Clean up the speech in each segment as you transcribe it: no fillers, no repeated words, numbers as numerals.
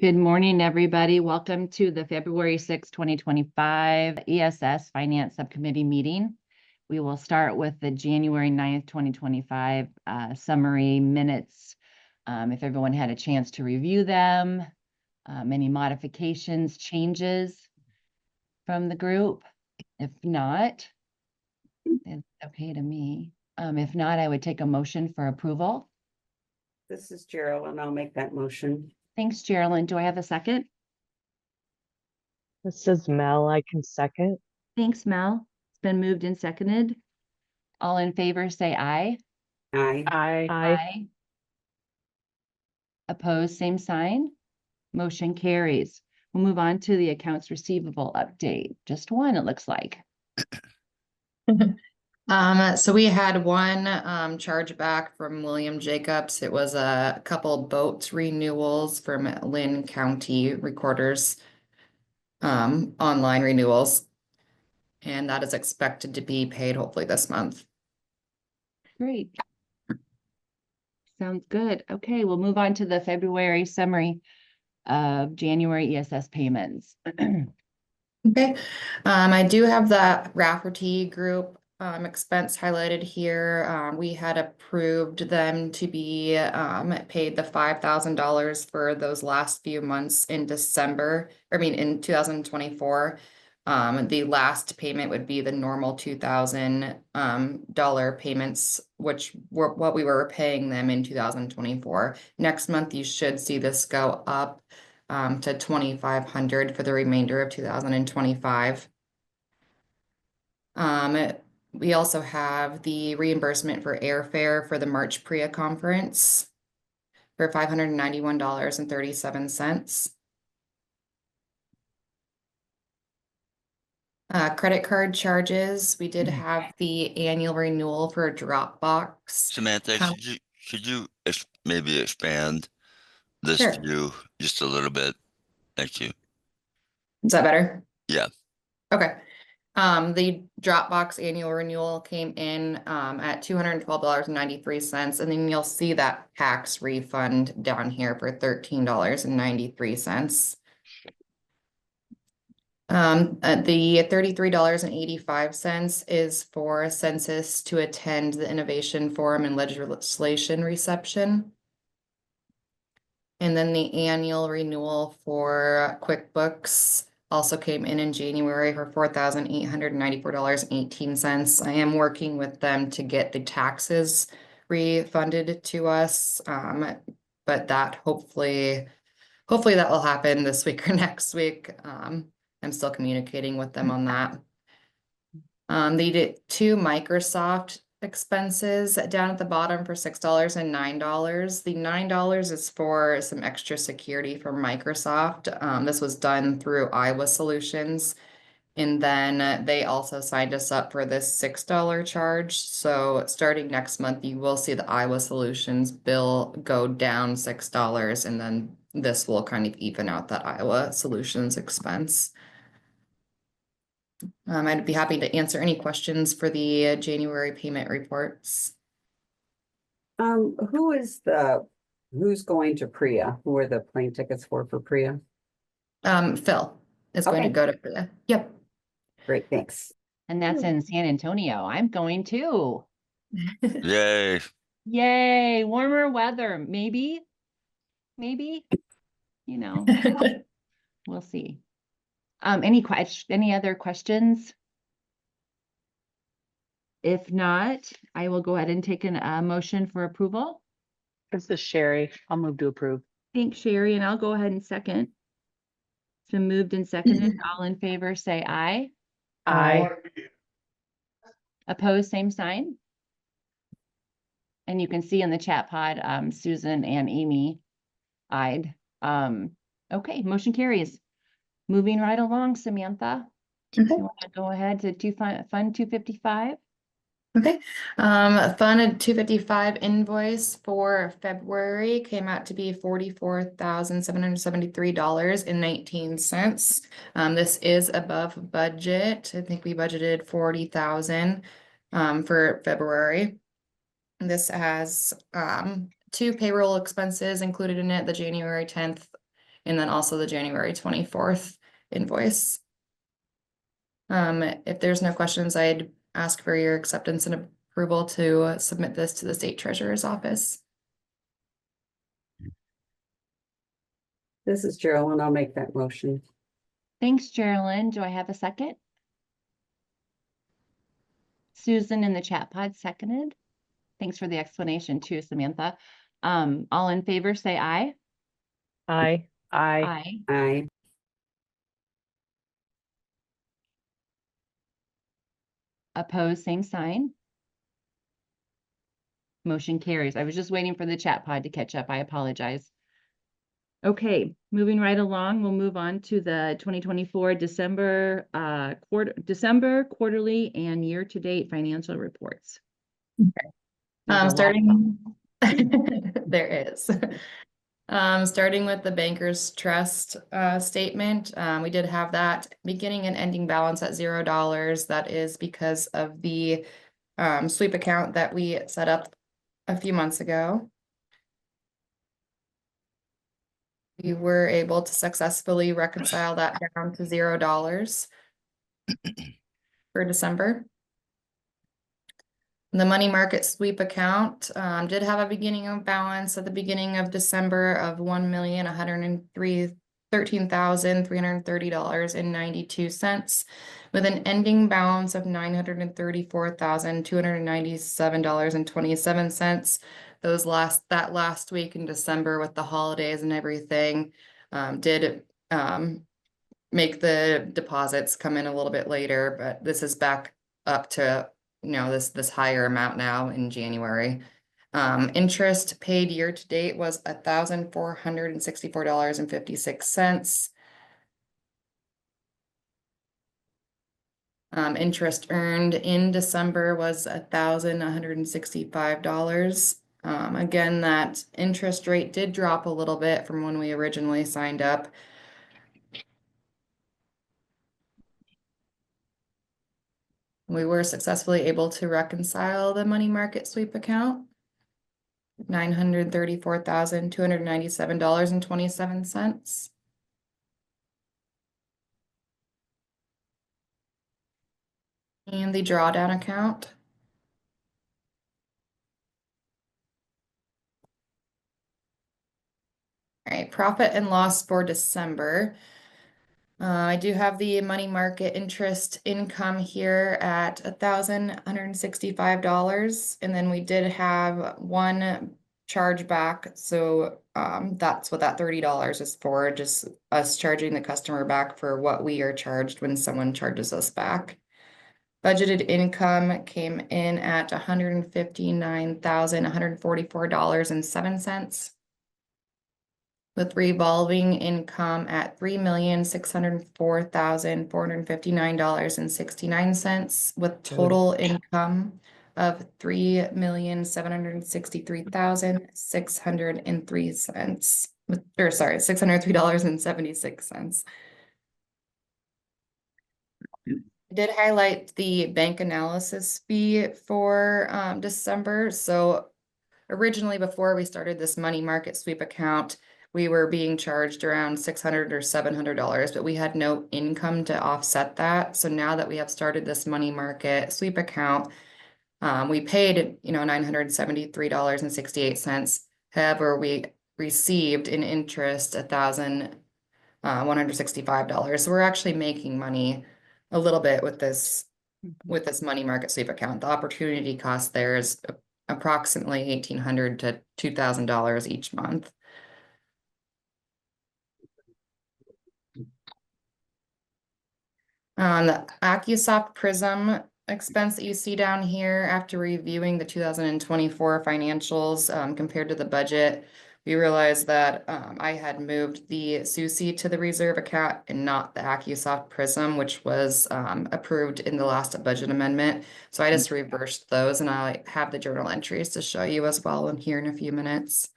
Good morning, everybody. Welcome to the February 6, 2025 ESS Finance Subcommittee meeting. We will start with the January 9th, 2025 summary minutes. If everyone had a chance to review them, any modifications, changes from the group? If not, it's okay to me. If not, I would take a motion for approval. This is Gerald, and I'll make that motion. Thanks, Geraldine. Do I have a second? This is Mel. I can second. Thanks, Mel. It's been moved and seconded. All in favor, say aye. Aye. Aye. Opposed, same sign. Motion carries. We'll move on to the accounts receivable update. Just one, it looks like. So we had one charge back from William Jacobs. It was a couple boat renewals from Lynn County Recorders, online renewals. And that is expected to be paid hopefully this month. Great. Sounds good. Okay, we'll move on to the February summary of January ESS payments. Okay, I do have the Rafferty Group expense highlighted here. We had approved them to be paid the $5,000 for those last few months in December, in 2024. The last payment would be the normal $2,000 payments, which were what we were paying them in 2024. Next month, you should see this go up to $2,500 for the remainder of 2025. We also have the reimbursement for airfare for the March PREA conference for $591.37. Credit card charges, we did have the annual renewal for Dropbox. Samantha, should you maybe expand this Sure. view just a little bit? Thank you. Is that better? Yeah. Okay. The Dropbox annual renewal came in at $212.93, and then you'll see that tax refund down here for $13.93. The $33.85 is for census to attend the Innovation Forum and Legislation reception. And then the annual renewal for QuickBooks also came in January for $4,894.18. I am working with them to get the taxes refunded to us, but that hopefully that will happen this week or next week. I'm still communicating with them on that. They did two Microsoft expenses down at the bottom for $6 and $9. The $9 is for some extra security from Microsoft. This was done through Iowa Solutions. And then they also signed us up for this $6 charge. So starting next month, you will see the Iowa Solutions bill go down $6, and then this will kind of even out that Iowa Solutions expense. I'd be happy to answer any questions for the January payment reports. Who's going to PREA? Who are the plane tickets for PREA? Phil is going to go to PREA. Yep. Great, thanks. And that's in San Antonio. I'm going too. Yay. Yay, warmer weather. Maybe, we'll see. Any other questions? If not, I will go ahead and take a motion for approval. This is Sherry. I'll move to approve. Thanks, Sherry, and I'll go ahead and second. It's been moved and seconded. All in favor, say aye. Aye. Opposed, same sign. And you can see in the chat pod, Susan and Amy eyed. Okay, motion carries. Moving right along, Samantha. Okay. You want to go ahead to Fund 255? Okay. Fund 255 invoice for February came out to be $44,773.19. This is above budget. I think we budgeted $40,000 for February. This has two payroll expenses included in it, the January 10th and then also the January 24th invoice. If there's no questions, I'd ask for your acceptance and approval to submit this to the state treasurer's office. This is Geraldine. I'll make that motion. Thanks, Geraldine. Do I have a second? Susan in the chat pod seconded. Thanks for the explanation too, Samantha. All in favor, say aye. Aye. Aye. Aye. Aye. Opposed, same sign. Motion carries. I was just waiting for the chat pod to catch up. I apologize. Okay, moving right along, we'll move on to the 2024 December quarterly and year-to-date financial reports. There's a lot. Starting, there is. Starting with the Bankers Trust statement, we did have that beginning and ending balance at $0. That is because of the sweep account that we set up a few months ago. We were able to successfully reconcile that down to $0 for December. The money market sweep account did have a beginning of balance at the beginning of December of $1,113,330.92, with an ending balance of $934,297.27. That last week in December with the holidays and everything did make the deposits come in a little bit later, but this is back up to this higher amount now in January. Interest paid year to date was $1,464.56. Interest earned in December was $1,165. Again, that interest rate did drop a little bit from when we originally signed up. We were successfully able to reconcile the money market sweep account, $934,297.27. And the drawdown account. All right, profit and loss for December. I do have the money market interest income here at $1,165, and then we did have one chargeback. So that's what that $30 is for, just us charging the customer back for what we are charged when someone charges us back. Budgeted income came in at $159,144.07. With revolving income at $3,604,459.69, with total income of $3,763,603 $603.76. I did highlight the bank analysis fee for December. So originally, before we started this money market sweep account, we were being charged around $600 or $700, but we had no income to offset that. So now that we have started this money market sweep account, we paid, $973.68. However, we received in interest $1,165. So we're actually making money a little bit with this money market sweep account. The opportunity cost there is approximately $1,800 to $2,000 each month. The AccuSoft Prism expense that you see down here, after reviewing the 2024 financials compared to the budget, we realized that I had moved the SUSI to the reserve account and not the AccuSoft Prism, which was approved in the last budget amendment. So I just reversed those, and I have the journal entries to show you as well in here in a few minutes.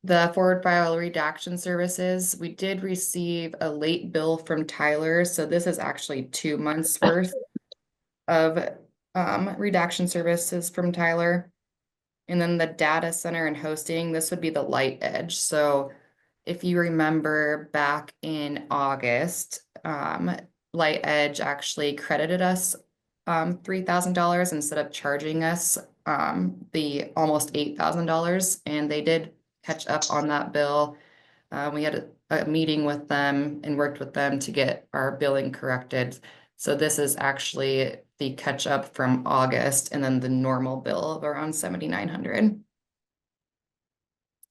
The forward file redaction services, we did receive a late bill from Tyler. So this is actually 2 months worth of redaction services from Tyler. And then the data center and hosting, this would be the Light Edge. So if you remember back in August, Light Edge actually credited us $3,000 instead of charging us the almost $8,000, and they did catch up on that bill. We had a meeting with them and worked with them to get our billing corrected. So this is actually the catch up from August and then the normal bill of around $7,900.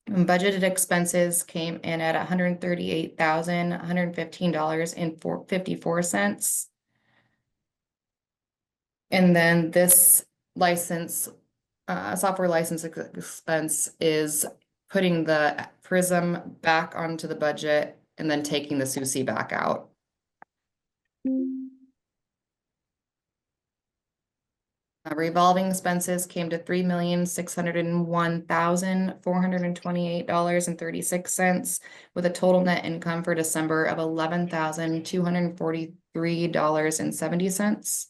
Budgeted expenses came in at $138,115.54. And then this license, software license expense is putting the Prism back onto the budget and then taking the SUSI back out. Revolving expenses came to $3,601,428.36 with a total net income for December of $11,243.70.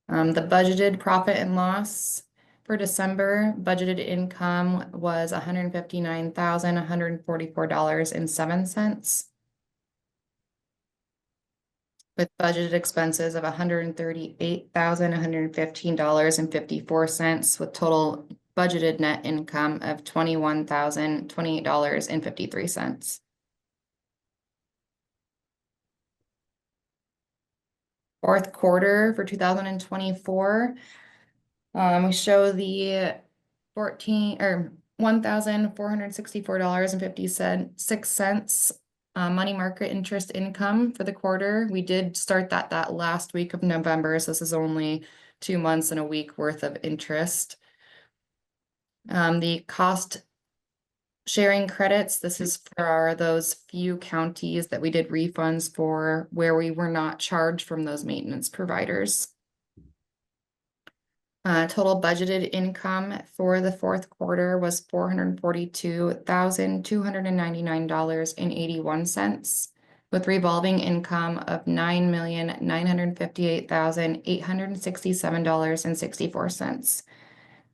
The budgeted profit and loss for December, budgeted income was $159,144.07. With budgeted expenses of $138,115.54 with total budgeted net income of $21,028.53. Fourth quarter for 2024, we show the $1,464.56 money market interest income for the quarter. We did start that last week of November, so this is only 2 months and a week worth of interest. The cost sharing credits, this is for those few counties that we did refunds for where we were not charged from those maintenance providers. Total budgeted income for the fourth quarter was $442,299.81, with revolving income of $9,958,867.64,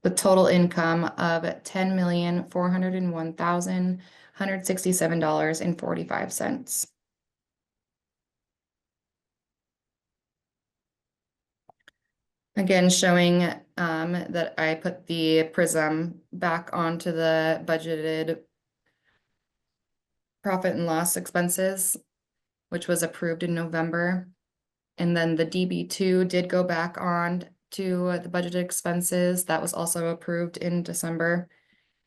with total income of $10,401,167.45. Again, showing that I put the Prism back onto the budgeted profit and loss expenses, which was approved in November. And then the DB2 did go back on to the budgeted expenses. That was also approved in December.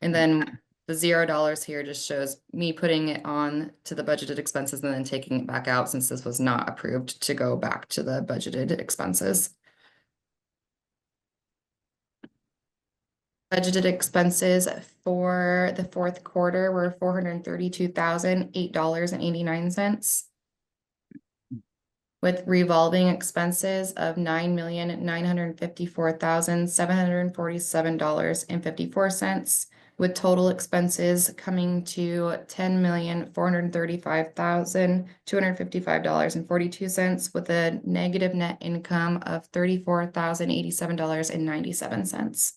And then the $0 here just shows me putting it on to the budgeted expenses and then taking it back out since this was not approved to go back to the budgeted expenses. Budgeted expenses for the fourth quarter were $432,008.89, with revolving expenses of $9,954,747.54, with total expenses coming to $10,435,255.42, with a negative net income of $34,087.97.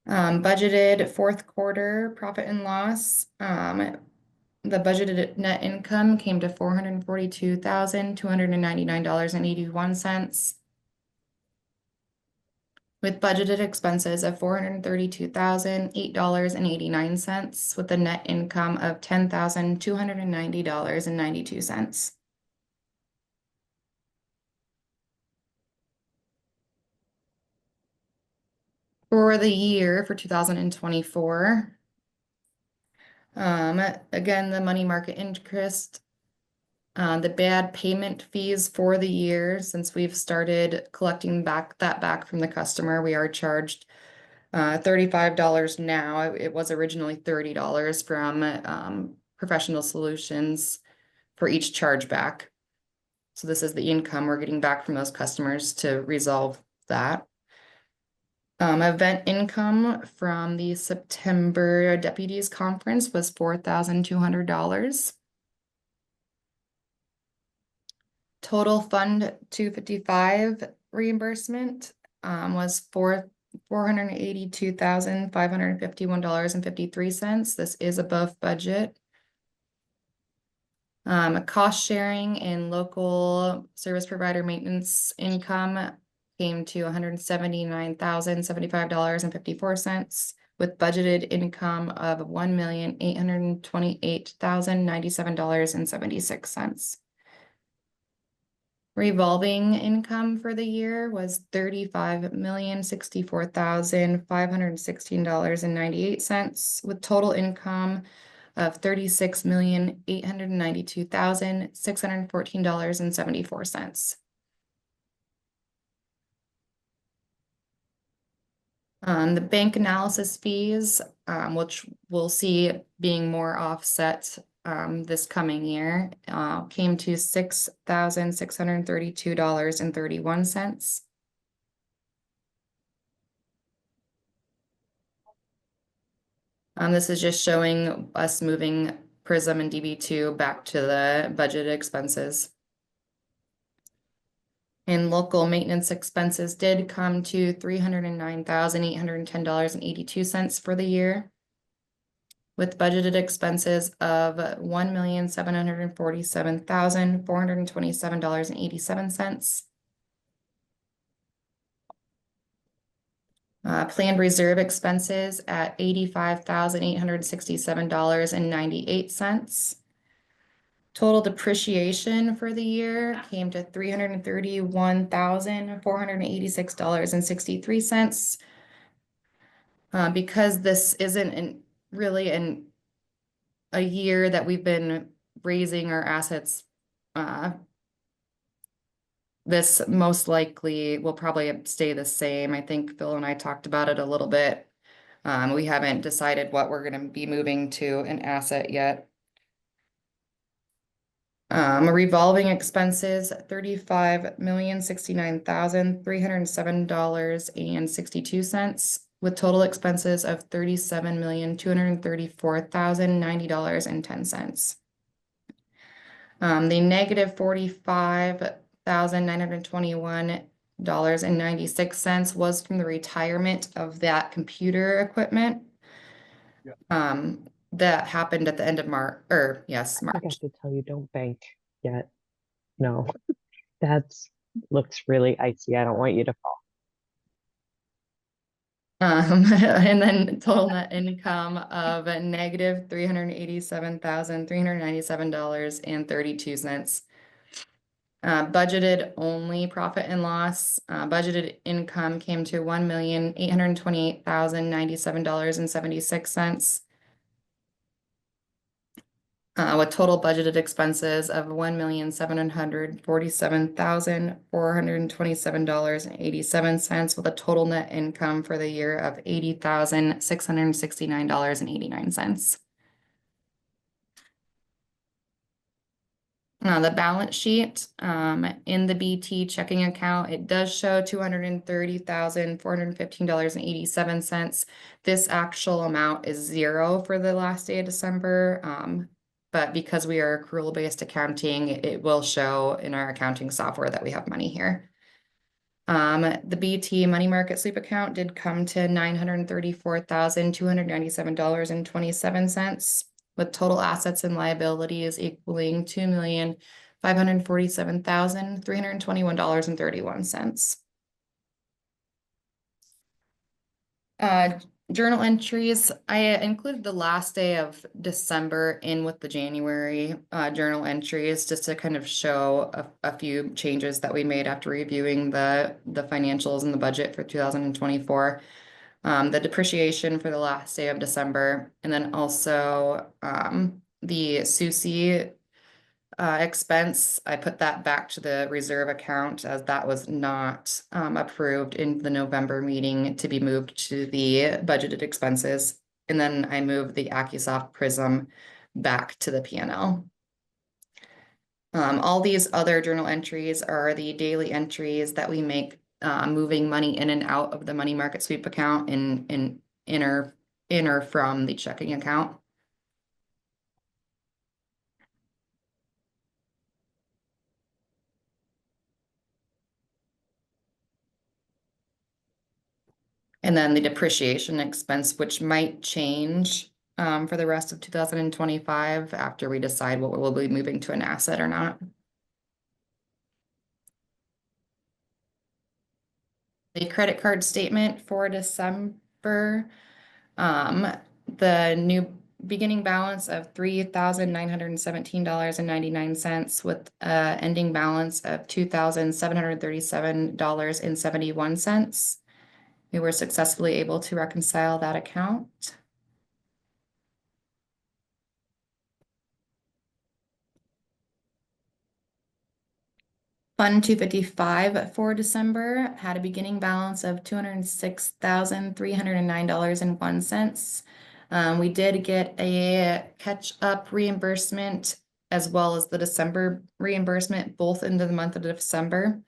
Budgeted fourth quarter profit and loss. The budgeted net income came to $442,299.81, with budgeted expenses of $432,008.89, with a net income of $10,290.92. For the year for 2024, again, the money market interest, the bad payment fees for the year, since we've started collecting back from the customer, we are charged $35 now. It was originally $30 from Professional Solutions for each chargeback. So this is the income we're getting back from those customers to resolve that. Event income from the September Deputies Conference was $4,200. Total Fund 255 reimbursement was $482,551.53. This is above budget. Cost sharing and local service provider maintenance income came to $179,075.54 with budgeted income of $1,828,097.76. Revolving income for the year was $35,064,516.98 with total income of $36,892,614.74. The bank analysis fees, which we'll see being more offset this coming year, came to $6,632.31. This is just showing us moving Prism and DB2 back to the budgeted expenses. And local maintenance expenses did come to $309,810.82 for the year, with budgeted expenses of $1,747,427.87. Planned reserve expenses at $85,867.98. Total depreciation for the year came to $331,486.63. Because this isn't really a year that we've been raising our assets, this most likely will probably stay the same. I think Phil and I talked about it a little bit. We haven't decided what we're going to be moving to an asset yet. Revolving expenses, $35,069,307.62 with total expenses of $37,234,090.10. The negative $45,921.96 was from the retirement of that computer equipment. That happened at the end of March, or yes, I March. forgot to tell you, don't bank yet. No, looks really icy. I don't want you to fall. And then total net income of a negative $387,397.32. Budgeted only profit and loss. Budgeted income came to $1,828,097.76. With total budgeted expenses of $1,747,427.87, with a total net income for the year of $80,669.89. The balance sheet, in the BT checking account, it does show $230,415.87. This actual amount is zero for the last day of December. But because we are accrual-based accounting, it will show in our accounting software that we have money here. The BT money market sweep account did come to $934,297.27. with total assets and liabilities equaling $2,547,321.31. Journal entries, I included the last day of December in with the January journal entries just to kind of show a few changes that we made after reviewing the financials and the budget for 2024. The depreciation for the last day of December, and then also the SUSI expense, I put that back to the reserve account as that was not approved in the November meeting to be moved to the budgeted expenses. And then I moved the AccuSoft Prism back to the P&L. All these other journal entries are the daily entries that we make moving money in and out of the money market sweep account and in or from the checking account. And then the depreciation expense, which might change for the rest of 2025 after we decide what we'll be moving to an asset or not. The credit card statement for December, the new beginning balance of $3,917.99 with ending balance of $2,737.71. We were successfully able to reconcile that account. Fund 255 for December had a beginning balance of $206,309.01. We did get a catch-up reimbursement as well as the December reimbursement, both into the month of December.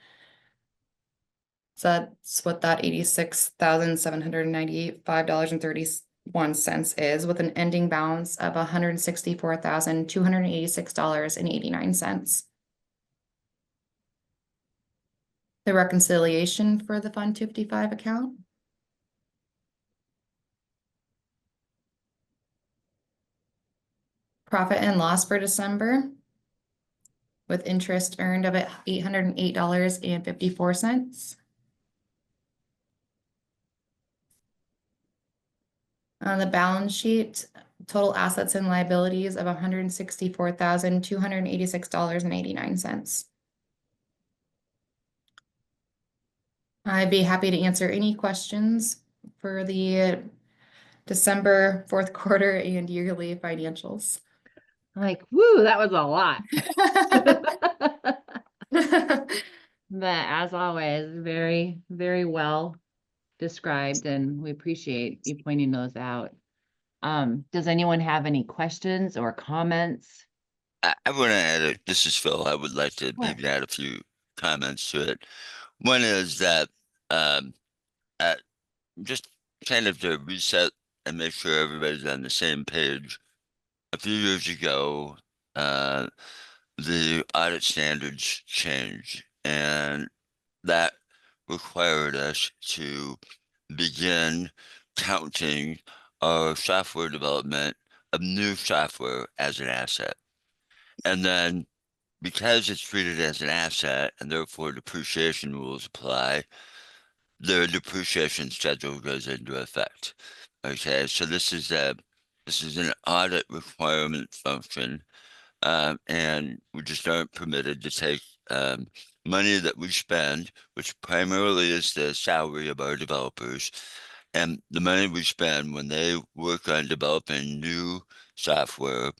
So that's what that $86,795.31 is, with an ending balance of $164,286.89. The reconciliation for the Fund 255 account. Profit and loss for December with interest earned of $808.54. On the balance sheet, total assets and liabilities of $164,286.89. I'd be happy to answer any questions for the December fourth quarter and yearly financials. I'm like, woo, that was a lot. But as always, very, very well described, and we appreciate you pointing those out. Does anyone have any questions or comments? I want to add this is Phil. I would like to Sure. maybe add a few comments to it. One is that just kind of to reset and make sure everybody's on the same page. A few years ago, the audit standards changed, and that required us to begin counting our software development of new software as an asset. And then because it's treated as an asset and therefore depreciation rules apply, the depreciation schedule goes into effect. Okay, so this is an audit requirement function, and we just aren't permitted to take money that we spend, which primarily is the salary of our developers, and the money we spend when they work on developing new software,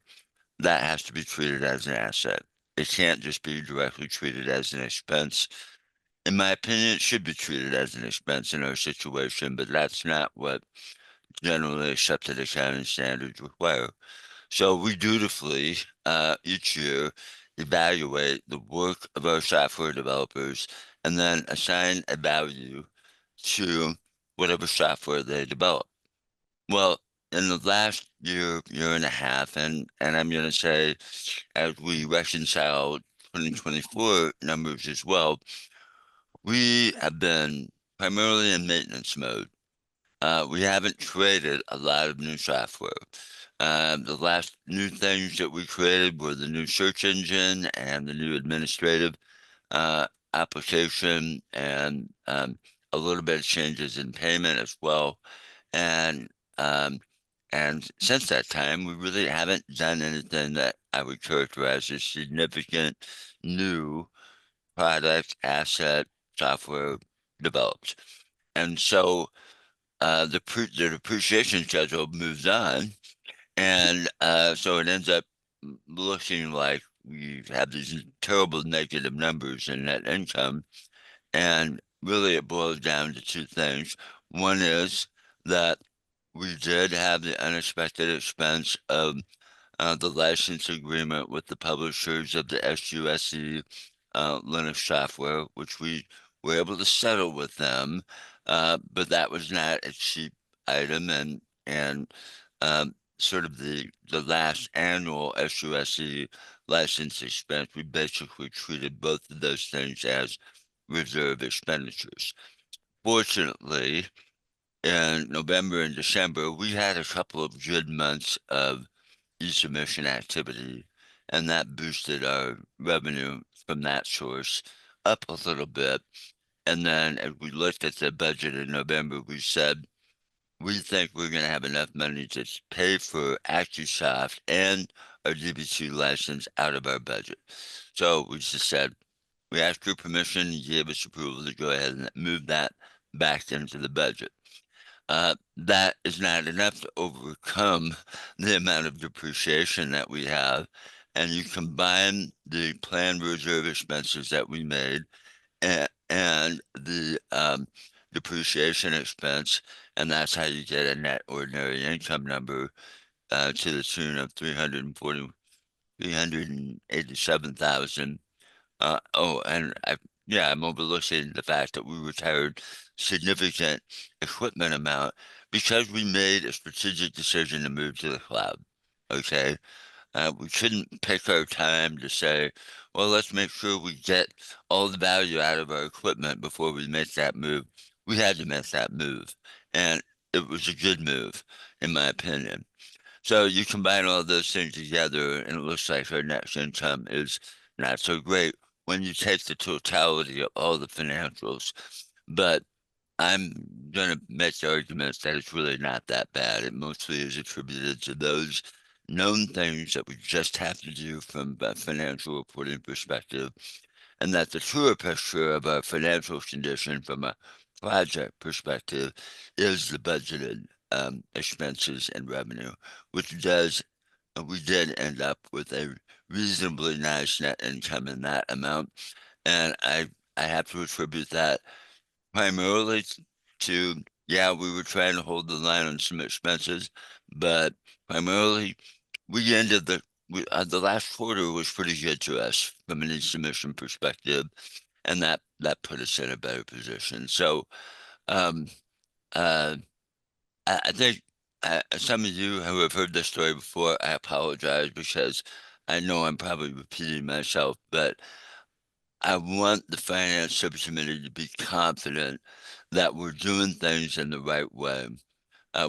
that has to be treated as an asset. It can't just be directly treated as an expense. In my opinion, it should be treated as an expense in our situation, but that's not what generally accepted accounting standards require. So we dutifully, each year, evaluate the work of our software developers and then assign a value to whatever software they develop. Well, in the last year and a half, and I'm going to say, as we reconcile 2024 numbers as well, we have been primarily in maintenance mode. We haven't created a lot of new software. The last new things that we created were the new search engine and the new administrative application, and a little bit of changes in payment as well. And since that time, we really haven't done anything that I would characterize as significant new product, asset, software developed. And so the depreciation schedule moves on, and so it ends up looking like we have these terrible negative numbers in net income. And really it boils down to two things. One is that we did have the unexpected expense of the license agreement with the publishers of the SUSE Linux software, which we were able to settle with them, but that was not a cheap item, and sort of the last annual SUSE license expense, we basically treated both of those things as reserve expenditures. Fortunately, in November and December, we had a couple of good months of e-submission activity, and that boosted our revenue from that source up a little bit. And then as we looked at the budget in November, we said, we think we're going to have enough money to pay for AccuSoft and our DB2 license out of our budget. So we just said, we asked your permission, you gave us approval to go ahead and move that back into the budget. That is not enough to overcome the amount of depreciation that we have. And you combine the planned reserve expenses that we made and the depreciation expense, and that's how you get a net ordinary income number to the tune of 387,000. I'm overlooking the fact that we retired significant equipment amount because we made a strategic decision to move to the cloud. Okay. We shouldn't pick our time to say, well, let's make sure we get all the value out of our equipment before we make that move. We had to make that move, and it was a good move, in my opinion. So you combine all those things together, and it looks like our net income is not so great when you take the totality of all the financials. But I'm going to make the argument that it's really not that bad. It mostly is attributed to those known things that we just have to do from a financial reporting perspective, and that the truer picture of our financial condition from a project perspective is the budgeted expenses and revenue, which does, we did end up with a reasonably nice net income in that amount. And I have to attribute that primarily to, yeah, we were trying to hold the line on some expenses, but primarily we ended the last quarter was pretty good to us from an submission perspective, and that put us in a better position. So, um, uh, I think some of you who have heard this story before, I apologize because I know I'm probably repeating myself, but I want the finance subcommittee to be confident that we're doing things in the right way.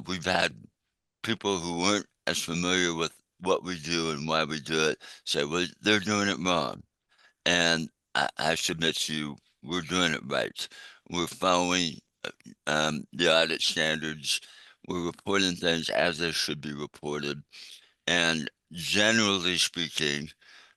We've had people who weren't as familiar with what we do and why we do it say, well, they're doing it wrong. And I submit to you, we're doing it right. We're following the audit standards. We're reporting things as they should be reported. And generally speaking,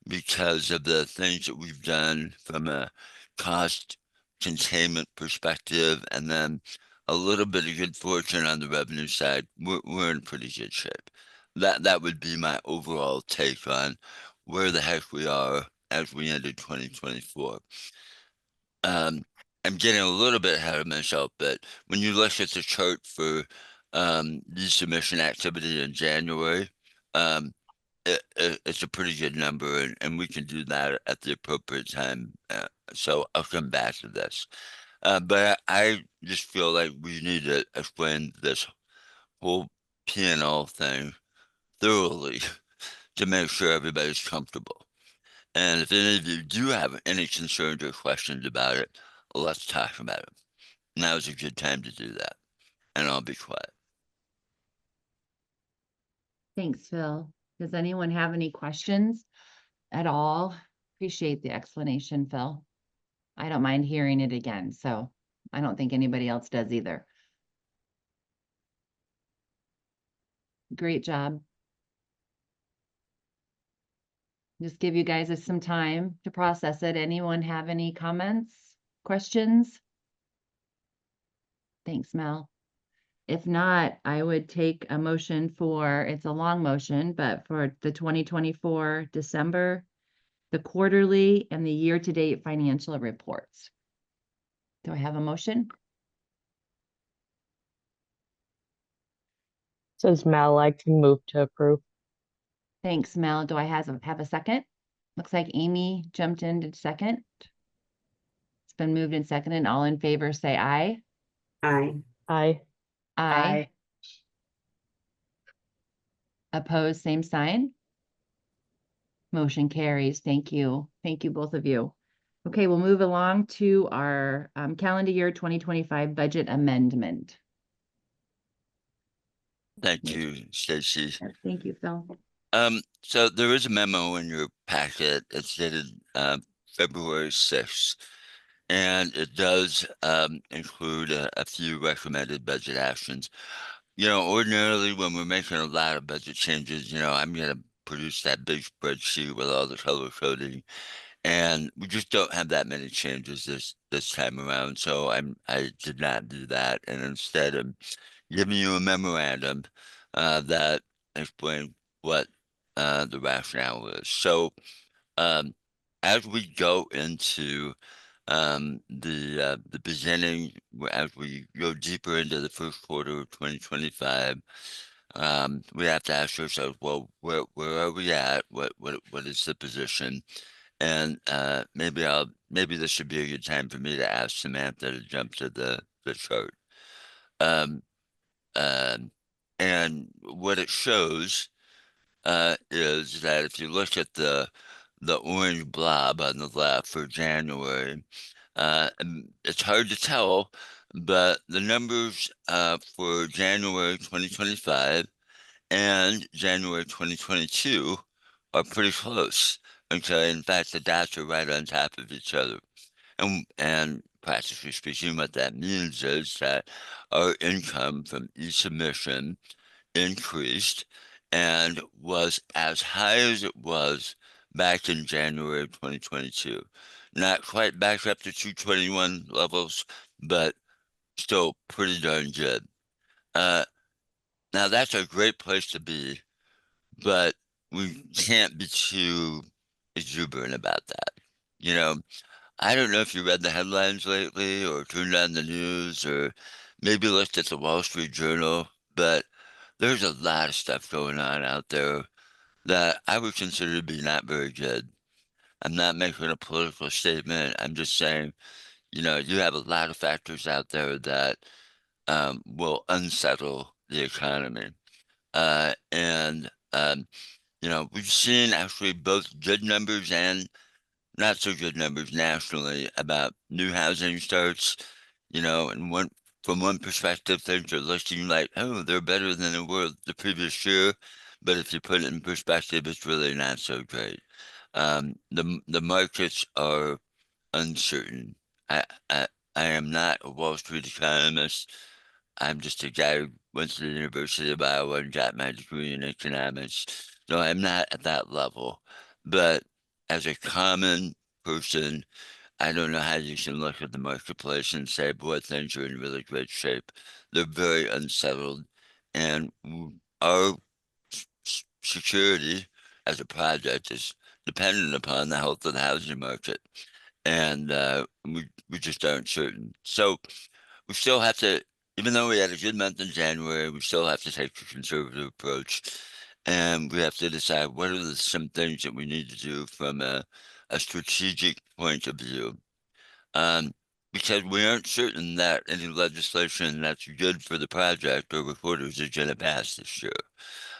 because of the things that we've done from a cost containment perspective, and then a little bit of good fortune on the revenue side, we're in pretty good shape. That would be my overall take on where the heck we are as we ended 2024. I'm getting a little bit ahead of myself, but when you look at the chart for the submission activity in January, it's a pretty good number, and we can do that at the appropriate time. So I'll come back to this. But I just feel like we need to explain this whole P&L thing thoroughly to make sure everybody's comfortable. And if any of you do have any concerns or questions about it, let's talk about it. Now's a good time to do that, and I'll be quiet. Thanks, Phil. Does anyone have any questions at all? Appreciate the explanation, Phil. I don't mind hearing it again, so I don't think anybody else does either. Great job. Just give you guys some time to process it. Anyone have any comments, questions? Thanks, Mel. If not, I would take a motion for, it's a long motion, but for the 2024 December, the quarterly and the year-to-date financial reports. Do I have a motion? Says Mel, I can move to approve. Thanks, Mel. Do I have a second? Looks like Amy jumped in to second. It's been moved and seconded. All in favor, say aye. Aye. Aye. Aye. Opposed, same sign. Motion carries. Thank you. Thank you, both of you. Okay, we'll move along to our calendar year 2025 budget amendment. Thank you, Stacy. Thank you, Phil. So there is a memo in your packet. It's dated February 6th, and it does include a few recommended budget actions. You know, ordinarily when we're making a lot of budget changes, you know, I'm gonna produce that big spreadsheet with all the color coding, and we just don't have that many changes this time around. So I did not do that, and instead I'm giving you a memorandum that explains what the rationale is. So um, as we go into the beginning, as we go deeper into the first quarter of 2025, we have to ask ourselves, well, where are we at? What is the position? And maybe this should be a good time for me to ask Samantha to jump to the chart. Um, um, and what it shows is that if you look at the orange blob on the left for January, it's hard to tell, but the numbers for January 2025 and January 2022 are pretty close. Okay, in fact, the dots are right on top of each other. And practically speaking, what that means is that our income from each submission increased and was as high as it was back in January of 2022. Not quite back up to 221 levels, but still pretty darn good. Now that's a great place to be, but we can't be too exuberant about that. You know, I don't know if you read the headlines lately or turned on the news or maybe looked at the Wall Street Journal, but there's a lot of stuff going on out there that I would consider to be not very good. I'm not making a political statement. I'm just saying, you know, you have a lot of factors out there that will unsettle the economy. And you know, we've seen actually both good numbers and not so good numbers nationally about new housing starts, you know, and from one perspective, things are looking like, oh, they're better than they were the previous year. But if you put it in perspective, it's really not so great. The markets are uncertain. I, I I am not a Wall Street economist. I'm just a guy who went to the University of Iowa and got my degree in economics. So I'm not at that level. But as a common person, I don't know how you can look at the marketplace and say, boy, things are in really great shape. They're very unsettled. And our security as a project is dependent upon the health of the housing market. And we just aren't certain. So we still have to, even though we had a good month in January, we still have to take a conservative approach. And we have to decide what are some things that we need to do from a strategic point of view. Um, because we aren't certain that any legislation that's good for the project or recorders is going to pass this year.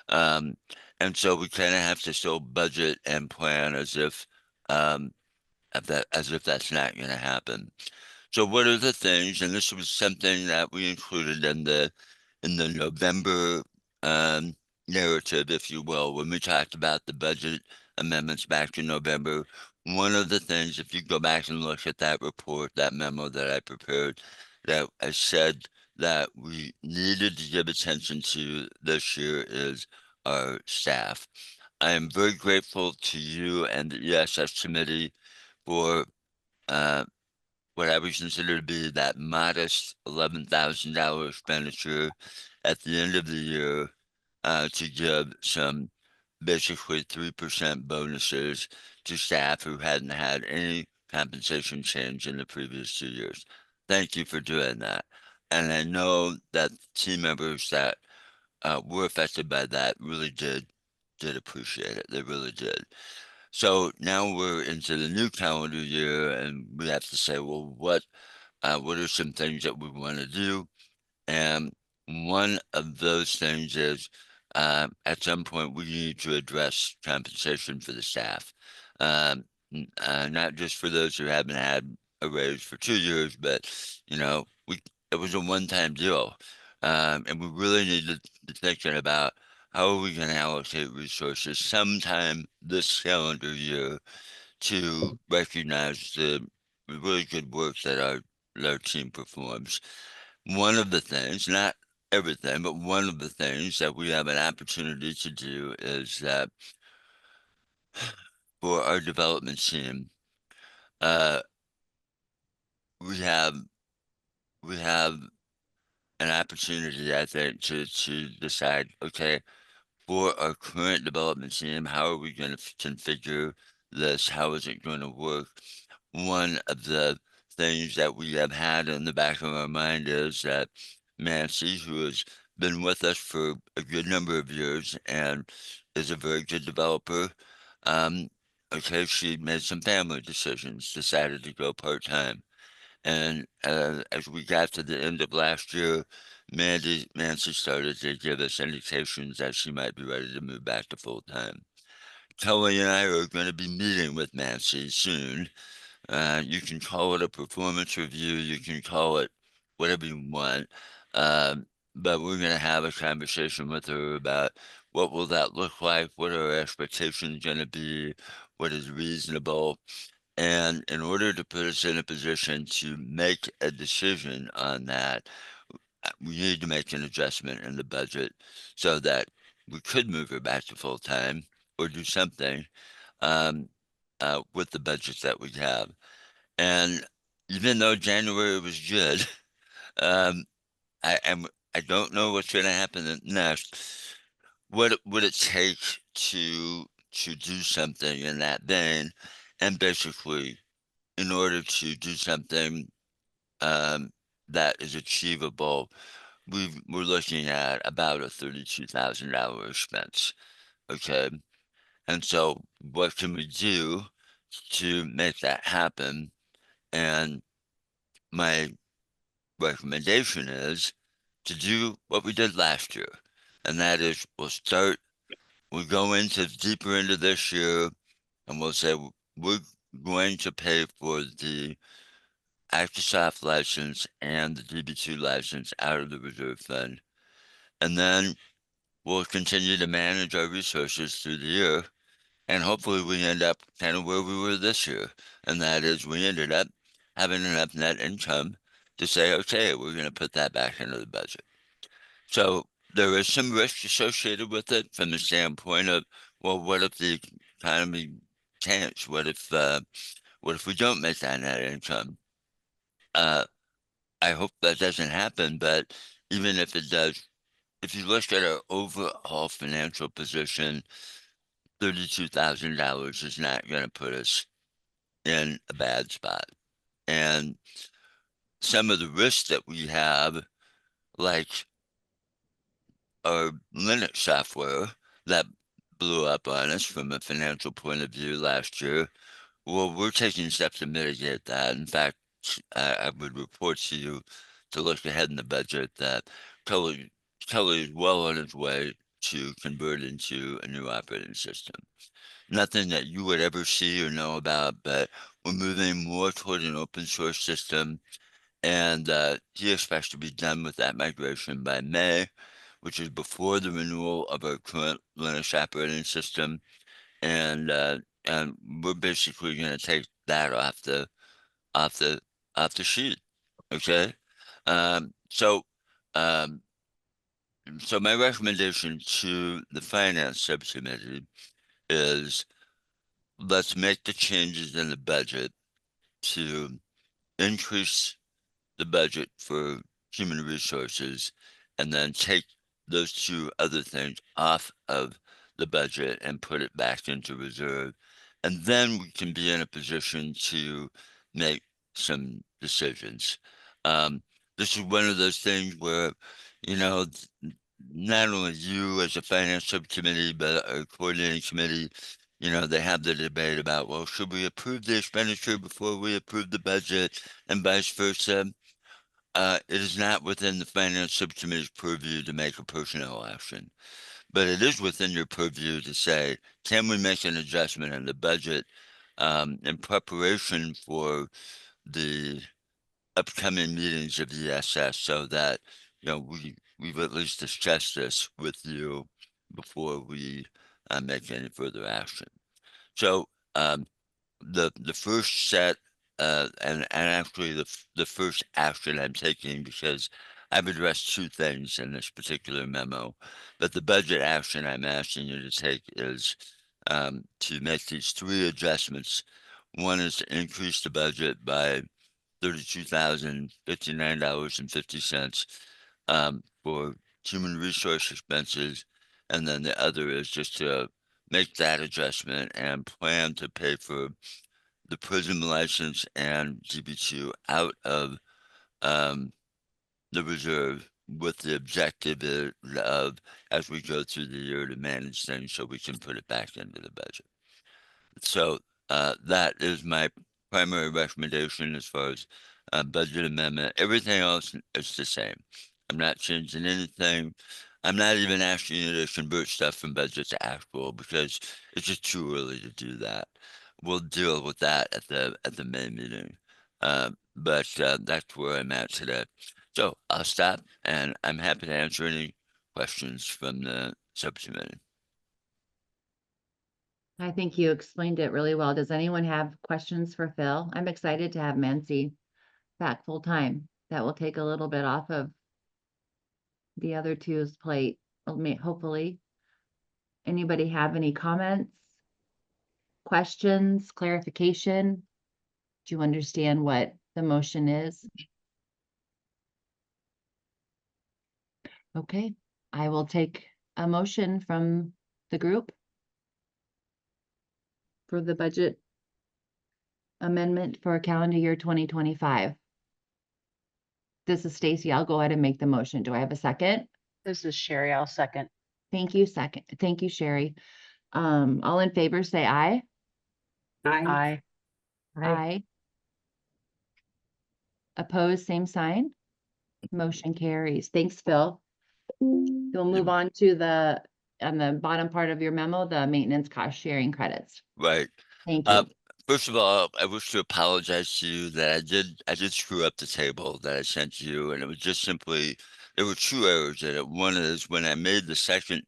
Um, and so we kind of have to still budget and plan um, as if that's not going to happen. So what are the things, and this was something that we included in the November um, narrative, if you will, when we talked about the budget amendments back in November. One of the things, if you go back and look at that report, that memo that I prepared, that I said that we needed to give attention to this year is our staff. I am very grateful to you and the ESS committee for uh, what I would consider to be that modest $11,000 expenditure at the end of the year to give some basically 3% bonuses to staff who hadn't had any compensation change in the previous 2 years. Thank you for doing that. And I know that team members that were affected by that really did appreciate it. They really did. So now we're into the new calendar year, and we have to say, well, what are some things that we want to do? And one of those things is at some point we need to address compensation for the staff. Not just for those who haven't had a raise for 2 years, but you know, it was a one-time deal. And we really need to be thinking about how are we going to allocate resources sometime this calendar year to recognize the really good work that our team performs. One of the things, not everything, but one of the things that we have an opportunity to do is that for our development team, uh, we have we have an opportunity, I think, to decide, okay, for our current development team, how are we going to configure this? How is it going to work? One of the things that we have had in the back of our mind is that Nancy, who has been with us for a good number of years and is a very good developer, okay, she made some family decisions, decided to go part-time. And as we got to the end of last year, Nancy started to give us indications that she might be ready to move back to full-time. Kelly and I are going to be meeting with Nancy soon. You can call it a performance review, you can call it whatever you want. But we're going to have a conversation with her about what will that look like, what are our expectations going to be, what is reasonable. And in order to put us in a position to make a decision on that, we need to make an adjustment in the budget so that we could move her back to full-time or do something um, with the budgets that we have. And even though January was good, um, I don't know what's going to happen next. What would it take to do something in that vein? And basically, in order to do something that is achievable, we're looking at about a $32,000 expense. Okay. And so what can we do to make that happen? And my recommendation is to do what we did last year. And that is we'll go into deeper into this year and we'll say we're going to pay for the Microsoft license and the DB2 license out of the reserve fund. And then we'll continue to manage our resources through the year. And hopefully we end up kind of where we were this year. And that is we ended up having enough net income to say, okay, we're going to put that back into the budget. So there is some risk associated with it from the standpoint of, well, what if the economy tanks? What if we don't make that net income? I hope that doesn't happen, but even if it does, if you look at our overall financial position, $32,000 is not going to put us in a bad spot. And some of the risks that we have, like our Linux software that blew up on us from a financial point of view last year, well, we're taking steps to mitigate that. In fact, I would report to you to look ahead in the budget that Kelly is well on his way to convert into a new operating system. Nothing that you would ever see or know about, but we're moving more toward an open source system. And he expects to be done with that migration by May, which is before the renewal of our current Linux operating system. And we're basically going to take that off the off the off the sheet. Okay. Um, so um, so my recommendation to the finance subcommittee is let's make the changes in the budget to increase the budget for human resources and then take those two other things off of the budget and put it back into reserve. And then we can be in a position to make some decisions. This is one of those things where, you know, not only you as a finance subcommittee, but a coordinating committee, you know, they have the debate about, well, should we approve the expenditure before we approve the budget and vice versa? It is not within the finance subcommittee's purview to make a personnel action, but it is within your purview to say, can we make an adjustment in the budget in preparation for the upcoming meetings of the ESS so that, you know, we've at least discussed this with you before we make any further action. So the first set and actually the first action I'm taking, because I've addressed two things in this particular memo, but the budget action I'm asking you to take is to make these three adjustments. One is to increase the budget by $32,059.50 for human resource expenses, and then the other is just to make that adjustment and plan to pay for the prison license and GB2 out of the reserve, with the objective of, as we go through the year, to manage things so we can put it back into the budget. So that is my primary recommendation as far as budget amendment. Everything else is the same. I'm not changing anything. I'm not even asking you to convert stuff from budget to actual, because it's just too early to do that. We'll deal with that at the May meeting. But that's where I'm at today. So I'll stop, and I'm happy to answer any questions from the subcommittee. I think you explained it really well. Does anyone have questions for Phil? I'm excited to have Nancy back full time. That will take a little bit off of the other two's plate, hopefully. Anybody have any comments? Questions, clarification? Do you understand what the motion is? Okay, I will take a motion from the group for the budget amendment for calendar year 2025. This is Stacy. I'll go ahead and make the motion. Do I have a second? This is Sherry. I'll second. Thank you, Thank you, Sherry. All in favor, say aye. Aye. Aye. Opposed, same sign. Motion carries. Thanks, Phil. We'll move on to on the bottom part of your memo, the maintenance cost sharing credits. Right. Thank you. First of all, I wish to apologize to you that I did screw up the table that I sent you, and it was just simply, there were two errors in it. One is when I made the second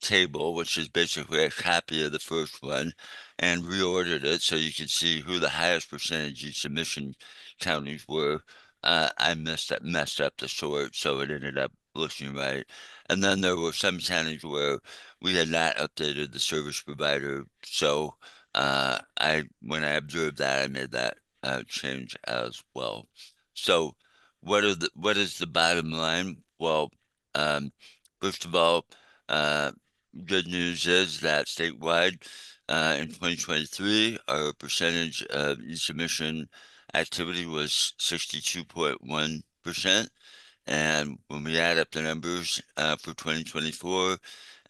table, which is basically a copy of the first one, and reordered it so you can see who the highest percentage each submission counties were. I messed up the sort, so it ended up looking right. And then there were some counties where we had not updated the service provider, so when I observed that, I made that change as well. So what is the bottom line? Well, first of all, good news is that statewide, in 2023, our percentage of e-submission activity was 62.1%. And when we add up the numbers for 2024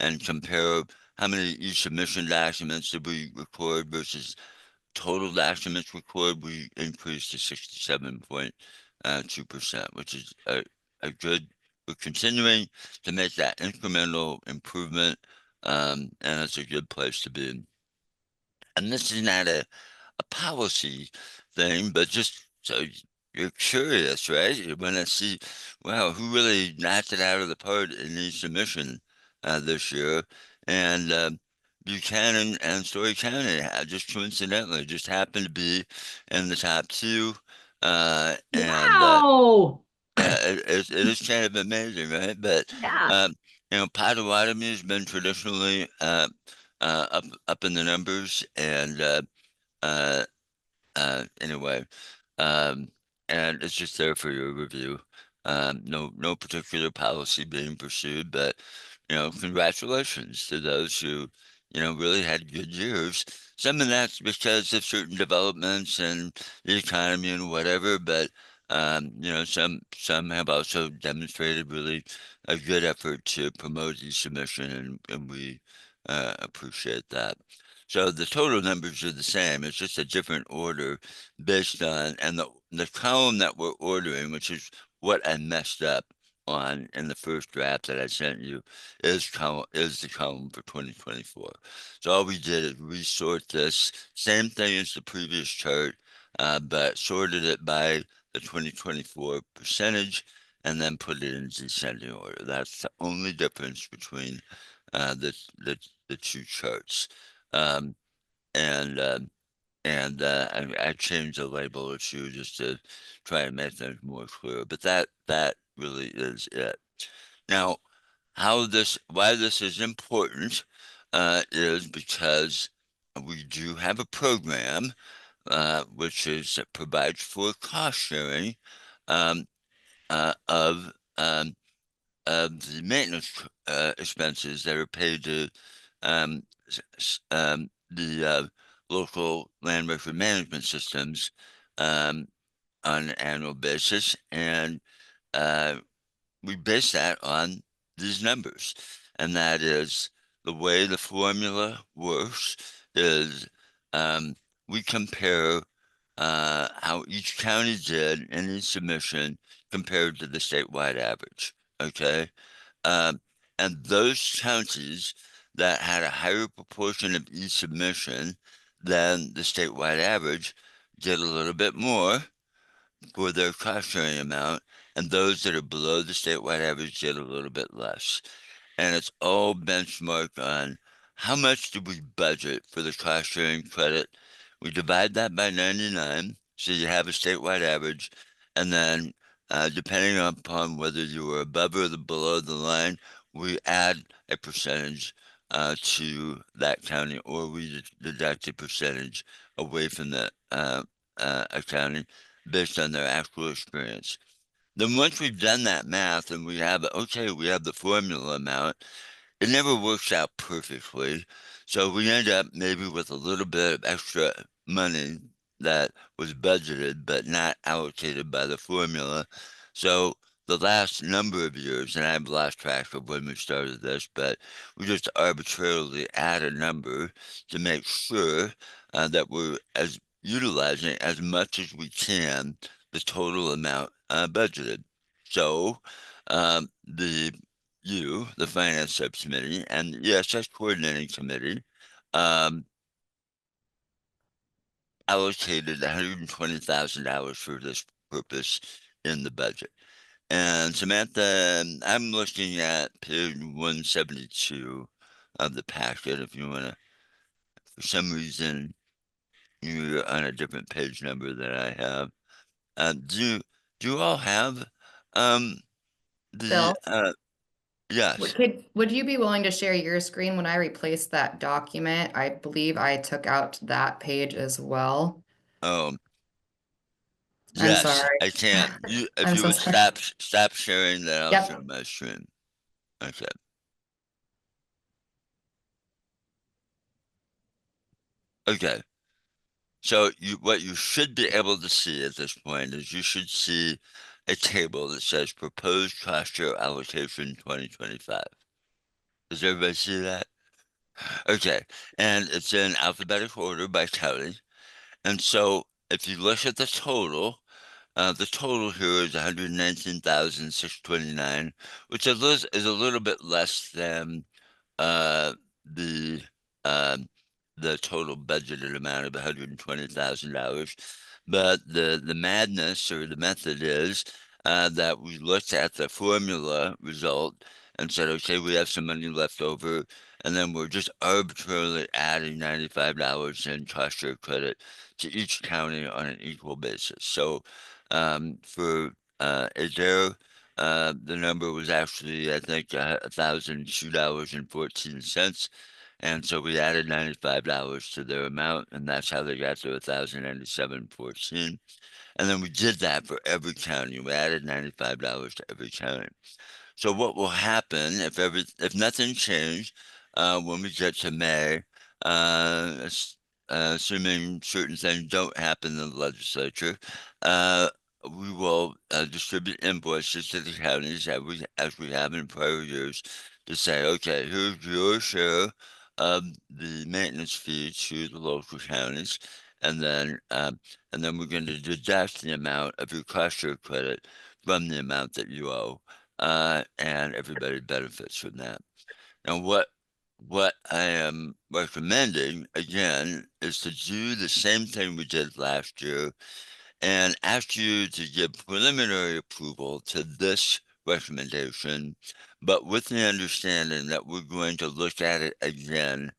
and compare how many e-submission documents did we record versus total documents recorded, we increased to 67.2%, which is a good. We're continuing to make that incremental improvement, and it's a good place to be. And this is not a policy thing, but just so you're curious, right? You want to see, wow, who really knocked it out of the park in the submission this year? And Buchanan and Story County just coincidentally just happened to be in the top two. And Wow. yeah, it is kind of amazing, right? But Yeah. Potawatomi has been traditionally up in the numbers, and anyway, and it's just there for your review. No particular policy being pursued, but congratulations to those who really had good years. Some of that's because of certain developments and the economy and whatever, but some have also demonstrated really a good effort to promote e-submission, and we appreciate that. So the total numbers are the same. It's just a different order based on, and the column that we're ordering, which is what I messed up on in the first draft that I sent you, is the column for 2024. So all we did is resort this, same thing as the previous chart, but sorted it by the 2024 percentage, and then put it in descending order. That's the only difference between the two charts. Um, and I changed the label or two just to try and make things more clear. But that really is it. Now, why this is important is because we do have a program which provides for cost sharing um, uh, of um, the maintenance expenses that are paid to the local land record management systems um, on an annual basis, and uh, we base that on these numbers, and that is the way the formula works is we compare how each county did in each submission compared to the statewide average. Okay. Um, and those counties that had a higher proportion of e-submission than the statewide average did a little bit more for their cost sharing amount, and those that are below the statewide average did a little bit less. And it's all benchmarked on how much do we budget for the cost sharing credit. We divide that by 99, so you have a statewide average, and then depending upon whether you were above or below the line, we add a percentage to that county, or we deduct a percentage away from the accounting based on their actual experience. Then once we've done that math and we have the formula amount, it never works out perfectly. So we end up maybe with a little bit of extra money that was budgeted but not allocated by the formula. So the last number of years, and I've lost track of when we started this, but we just arbitrarily add a number to make sure that we're utilizing as much as we can the total amount budgeted. So the Finance Subcommittee, and the ESS Coordinating Committee allocated $120,000 for this purpose in the budget. And Samantha, I'm looking at page 172 of the packet. If you want to, for some reason, you're on a different page number than I have. Do you all have the Bill, yes? would you be willing to share your screen when I replace that document? I believe I took out that page as well. Um, I'm yes, sorry. I can. If I'm you so would sorry. stop sharing, then I'll share Yep. my screen. Okay. Okay. So what you should be able to see at this point is you should see a table that says proposed cost share allocation 2025. Does everybody see that? Okay. And it's in alphabetical order by county. And so if you look at the total here is 119,629, which is a little bit less than uh, the um, the total budgeted amount of $120,000. But the madness or the method is that we looked at the formula result and said, okay, we have some money left over, and then we're just arbitrarily adding $95 in cost share credit to each county on an equal basis. So for Adair, the number was actually, I think, $1,002.14. And so we added $95 to their amount, and that's how they got to $1,097.14. And then we did that for every county. We added $95 to every county. So what will happen if nothing changed when we get to May, assuming certain things don't happen in the legislature, we will distribute invoices to the counties as we have in prior years to say, okay, here's your share of the maintenance fee to the local counties, and then we're going to deduct the amount of your cost share credit from the amount that you owe, and everybody benefits from that. Now, what I am recommending again is to do the same thing we did last year and ask you to give preliminary approval to this recommendation, but with the understanding that we're going to look at it again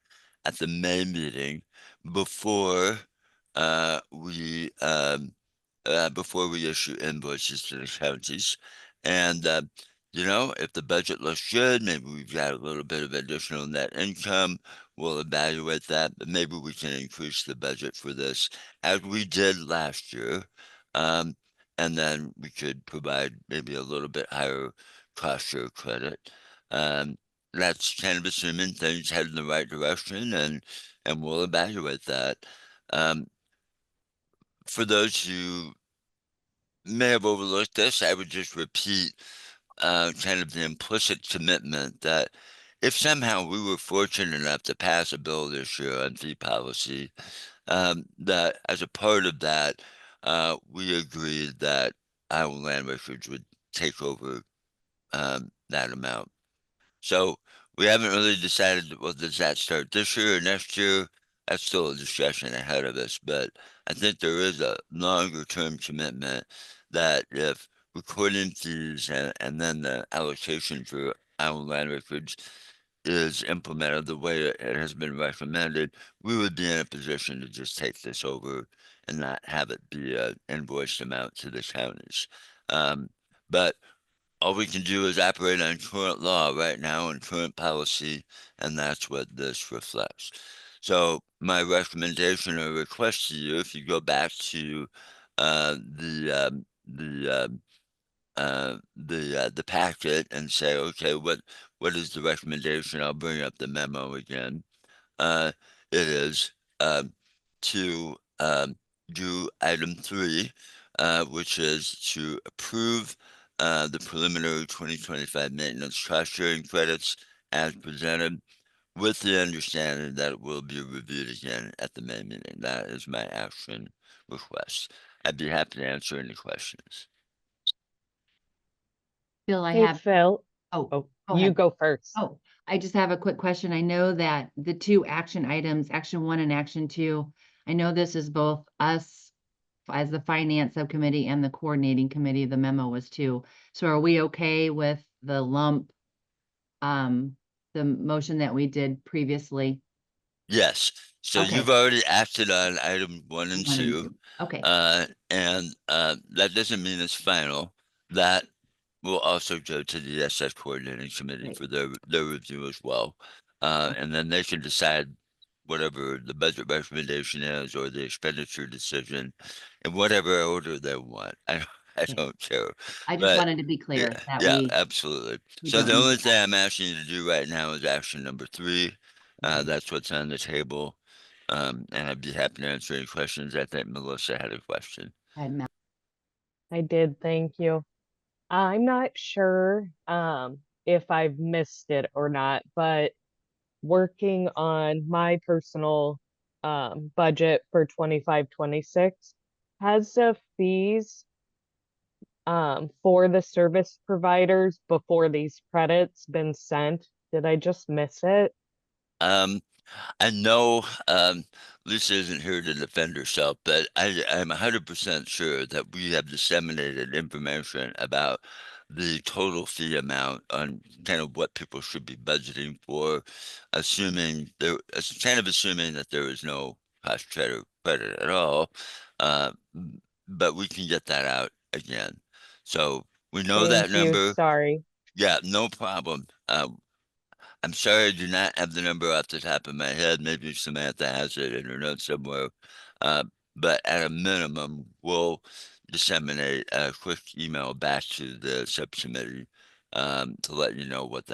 at the May meeting before before we issue invoices to the counties. And if the budget looks good, maybe we've got a little bit of additional net income, we'll evaluate that, but maybe we can increase the budget for this as we did last year. And then we could provide maybe a little bit higher cost share credit. That's kind of assuming things head in the right direction, and we'll evaluate that. For those who may have overlooked this, I would just repeat kind of the implicit commitment that if somehow we were fortunate enough to pass a bill this year on fee policy, that as a part of that, we agreed that Iowa Land Records would take over that amount. So we haven't really decided, well, does that start this year or next year? That's still a discussion ahead of us, but I think there is a longer term commitment that if recording fees and then the allocation for Iowa Land Records is implemented the way it has been recommended, we would be in a position to just take this over and not have it be an invoiced amount to the counties. But all we can do is operate on current law right now and current policy, and that's what this reflects. So my recommendation or request to you, if you go back to the packet and say, okay, what is the recommendation? I'll bring up the memo again. It is to do item 3, which is to approve the preliminary 2025 maintenance cost sharing credits as presented, with the understanding that it will be reviewed again at the May meeting. That is my action request. I'd be happy to answer any questions. Bill, I Hey, have, Phil. oh, Oh, go you ahead. go first. Oh, I just have a quick question. I know that the 2 action items, action 1 and action 2, I know this is both us as the finance subcommittee and the coordinating committee, the memo was too. So are we okay with the lump, the motion that we did previously? Yes. So Okay. you've already acted on item 1 and 1 and 2. 2. Okay, And that doesn't mean it's final. That will also go to the ESS coordinating committee Right. for their review as well. And then they can decide whatever the budget recommendation is or the expenditure decision in whatever order they want. I Okay. don't care. I just But wanted to be clear that yeah, we absolutely. So don't the need only to thing I'm asking you to do right now is action number 3. Okay. That's what's on the table. And I'd be happy to answer any questions. I think Melissa had a question. I did, thank you. I'm not sure if I've missed it or not, but working on my personal budget for 25-26, has the fees for the service providers before these credits been sent? Did I just miss it? I know Lisa isn't here to defend herself, but I'm 100% sure that we have disseminated information about the total fee amount on kind of what people should be budgeting for, kind of assuming that there is no cost credit at all. But we can get that out again. So we know that Thank you, number. sorry. Yeah, no problem. I'm sorry I do not have the number off the top of my head. Maybe Samantha has it in her notes somewhere. But at a minimum, we'll disseminate a quick email back to the subcommittee to let you know what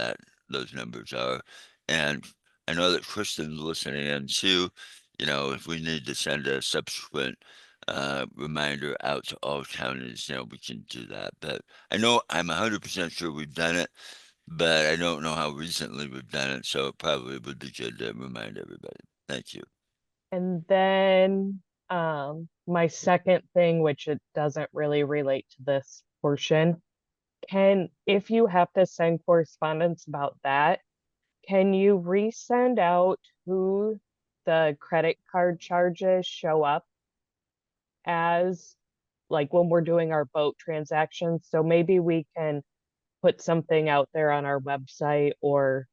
those numbers are. And I know that Kristen's listening in too. If we need to send a subsequent reminder out to all counties, we can do that. But I know I'm 100% sure we've done it, but I don't know how recently we've done it, so it probably would be good to remind everybody. Thank you. And then my second thing, which it doesn't really relate to this portion, if you have to send correspondence about that, can you resend out who the credit card charges show up as like when we're doing our boat transactions. So maybe we can put something out there on our website or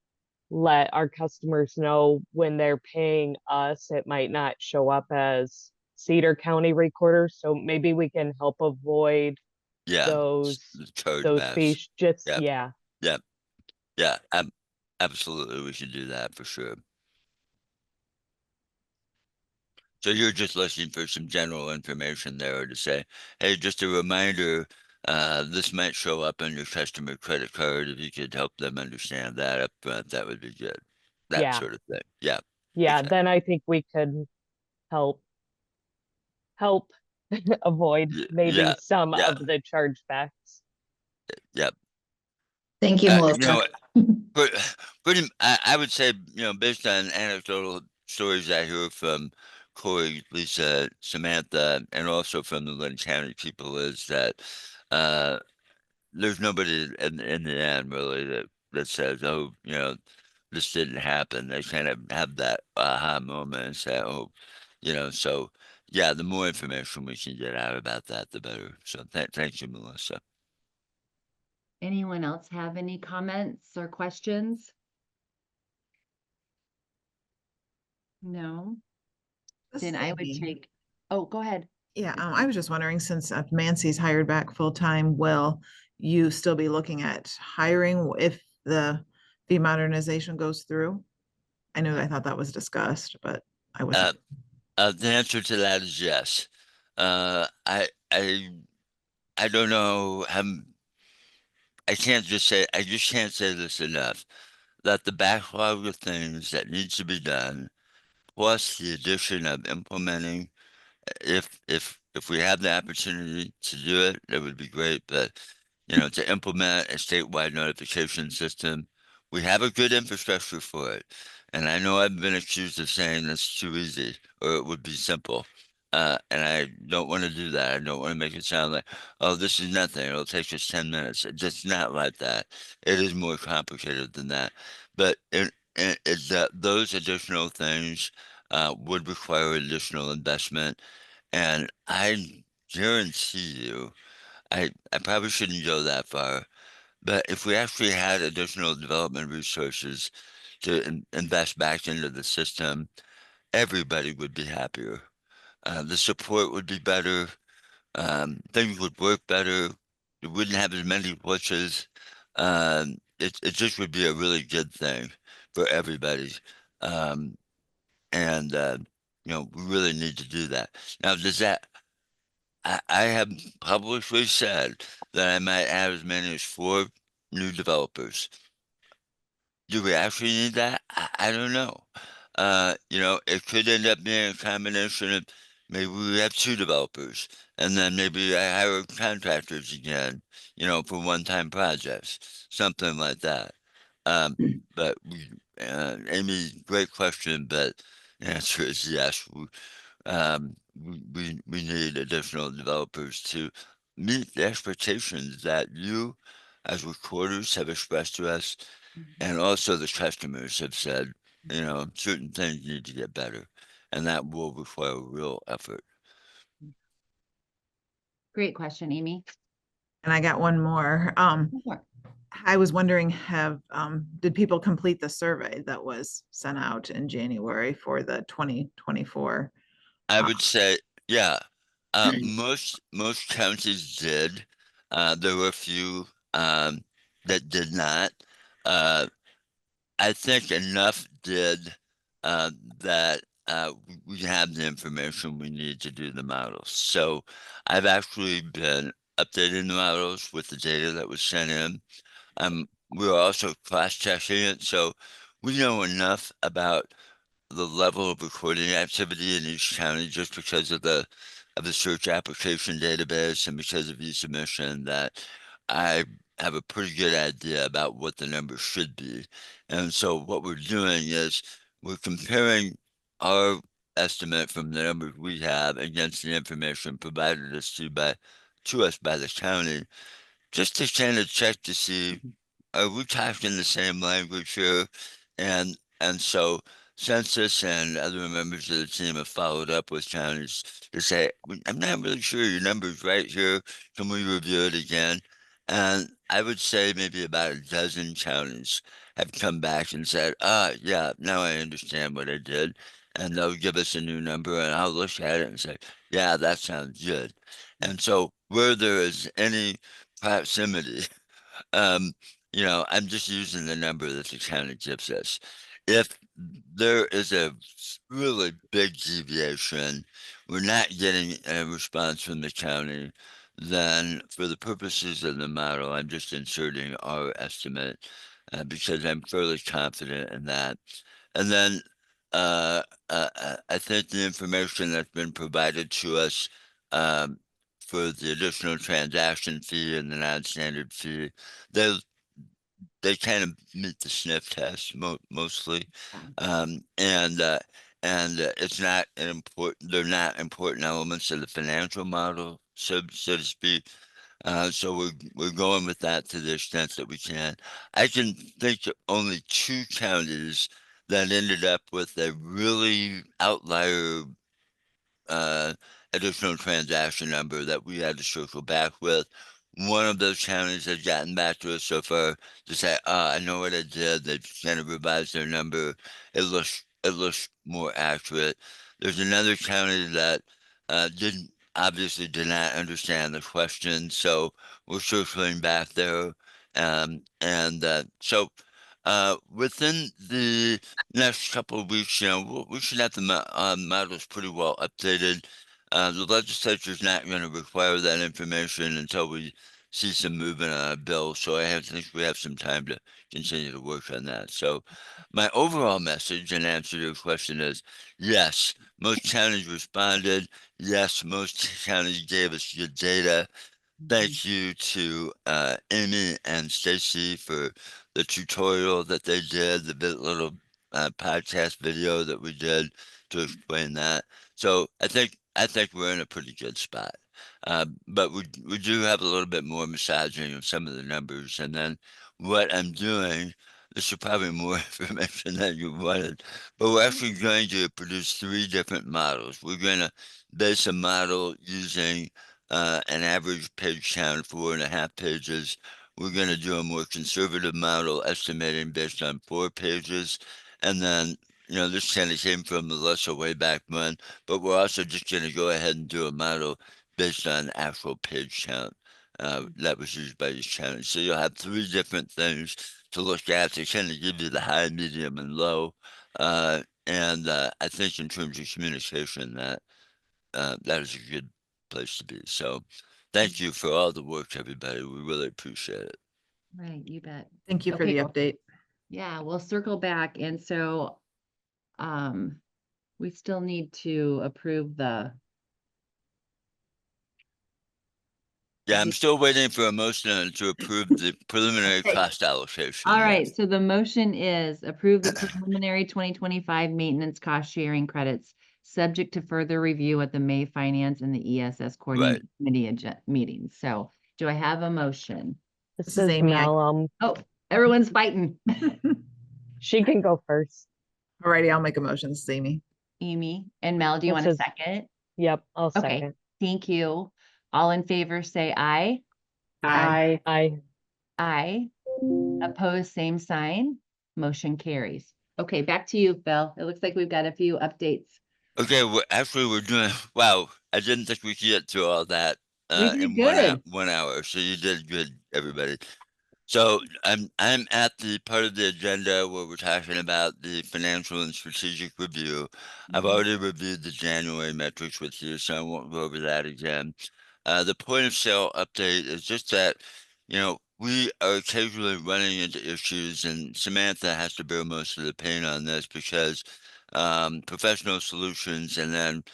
let our customers know when they're paying us, it might not show up as Cedar County recorder. So maybe we can help avoid Yeah, those the chargebacks. fees. Just Yep. yeah. Yep. Absolutely, we should do that for sure. So you're just looking for some general information there to say, hey, just a reminder, this might show up on your customer credit card. If you could help them understand that up front, that would be good. That Yeah. sort of thing. Yeah. Yeah, Okay. then I think we could help avoid maybe Yeah. some Yeah. of the chargebacks. Yep. Thank you, You Melissa. know, but I would say, based on anecdotal stories I hear from Corey, Lisa, Samantha, and also from the Lynn County people, is that there's nobody in the end really that says, oh, this didn't happen. They kind of have that aha moment and say, oh, so yeah, the more information we can get out about that, the better. So thank you, Melissa. Anyone else have any comments or questions? No? This Then is I would Amy. take, oh, go ahead. Yeah, I was just wondering, since Mancy's hired back full-time, will you still be looking at hiring if the fee modernization goes through? I thought that was discussed, but I wasn't. The answer to that is yes. I don't know. I just can't say this enough. That the backlog of things that needs to be done, plus the addition of implementing, if we have the opportunity to do it, that would be great. But to implement a statewide notification system, we have a good infrastructure for it. And I know I've been accused of saying that's too easy or it would be simple. And I don't want to do that. I don't want to make it sound like, oh, this is nothing. It'll take us 10 minutes. It's just not like that. It is more complicated than that. But it's that those additional things would require additional investment. And I guarantee you, I probably shouldn't go that far, but if we actually had additional development resources to invest back into the system, everybody would be happier. The support would be better. Things would work better. You wouldn't have as many glitches. It just would be a really good thing for everybody. Um, and we really need to do that. Now, I have publicly said that I might have as many as 4 new developers. Do we actually need that? I don't know. It could end up being a combination of maybe we have 2 developers, and then maybe I hire contractors again, for one-time projects, something like that. But Amy, great question, but the answer is yes. We need additional developers to meet the expectations that you, as recorders, have expressed to us, and also the customers have said, certain things need to get better, and that will require real effort. Great question, Amy. And I got one more. I was wondering, did people complete the survey that was sent out in January for the 2024? I would say, yeah, most counties did. There were a few that did not. Uh, I think enough did that we have the information we need to do the models. So I've actually been updating the models with the data that was sent in. We're also cross-checking it, so we know enough about the level of recording activity in each county just because of the search application database and because of e-submission that I have a pretty good idea about what the numbers should be. And so what we're doing is we're comparing our estimate from the numbers we have against the information provided to us by the county, just to kind of check to see, are we talking the same language here? And so census and other members of the team have followed up with counties to say, I'm not really sure your number's right here. Can we review it again? And I would say maybe about a dozen counties have come back and said, yeah, now I understand what I did. And they'll give us a new number and I'll look at it and say, yeah, that sounds good. And so where there is any proximity, um, I'm just using the number that the county gives us. If there is a really big deviation, we're not getting a response from the county, then for the purposes of the model, I'm just inserting our estimate because I'm fairly confident in that. And then I think the information that's been provided to us um, for the additional transaction fee and the non-standard fee, they they kind of meet the sniff test mostly, and it's not an important. They're not important elements of the financial model, so to speak. So we're going with that to the extent that we can. I can think of only two counties that ended up with a really outlier uh, additional transaction number that we had to circle back with. One of those counties has gotten back to us so far to say, I know what I did. They've kind of revised their number. It looks more accurate. There's another county that did not understand the question, so we're circling back there. And so within the next couple of weeks, we should have the models pretty well updated. The legislature is not going to require that information until we see some movement on a bill. So think we have some time to continue to work on that. So my overall message and answer to your question is yes, most counties responded. Yes, most counties gave us good data. Thank you to Amy and Stacy for the tutorial that they did, the little podcast video that we did to explain that. So I think we're in a pretty good spot. But we do have a little bit more massaging of some of the numbers, and then what I'm doing. This is probably more information than you wanted, but we're actually going to produce 3 different models. We're going to base a model using an average page count of 4.5 pages. We're going to do a more conservative model estimating based on 4 pages. And then, this kind of came from Melissa way back when, but we're also just going to go ahead and do a model based on actual page count that was used by each county. So you'll have 3 different things to look at to kind of give you the high, medium, and low. And I think in terms of communication, that is a good place to be. So thank you for all the work, everybody. We really appreciate it. Right, you bet. Thank you for the Okay. update. Yeah, we'll circle back. And so, we still need to approve the, Yeah, I'm still waiting for a motion to approve the preliminary Okay. cost allocation. all yes. right, so the motion is approve the preliminary 2025 maintenance cost sharing credits, subject to further review at the May Finance and the ESS Coordinating Committee meeting. So do I have a motion? This This is is Amy. Mel. Oh, everyone's fighting. She can go first. Alrighty, I'll make a motion. This is Amy. Amy and Mel, do you This want a is- second? Yep, I'll Okay. second. Thank you. All in favor, say aye. Aye. I Aye. Opposed, same sign. Motion carries. Okay, back to you, Phil. It looks like we've got a few updates. Okay, we're doing, wow, I didn't think we could get through all that We did in good. 1 hour. So you did good, everybody. So I'm at the part of the agenda where we're talking about the financial and strategic review. I've Mhm. already reviewed the January metrics with you, so I won't go over that again. The point of sale update is just that, we are occasionally running into issues, and Samantha has to bear most of the pain on this because Professional Solutions and then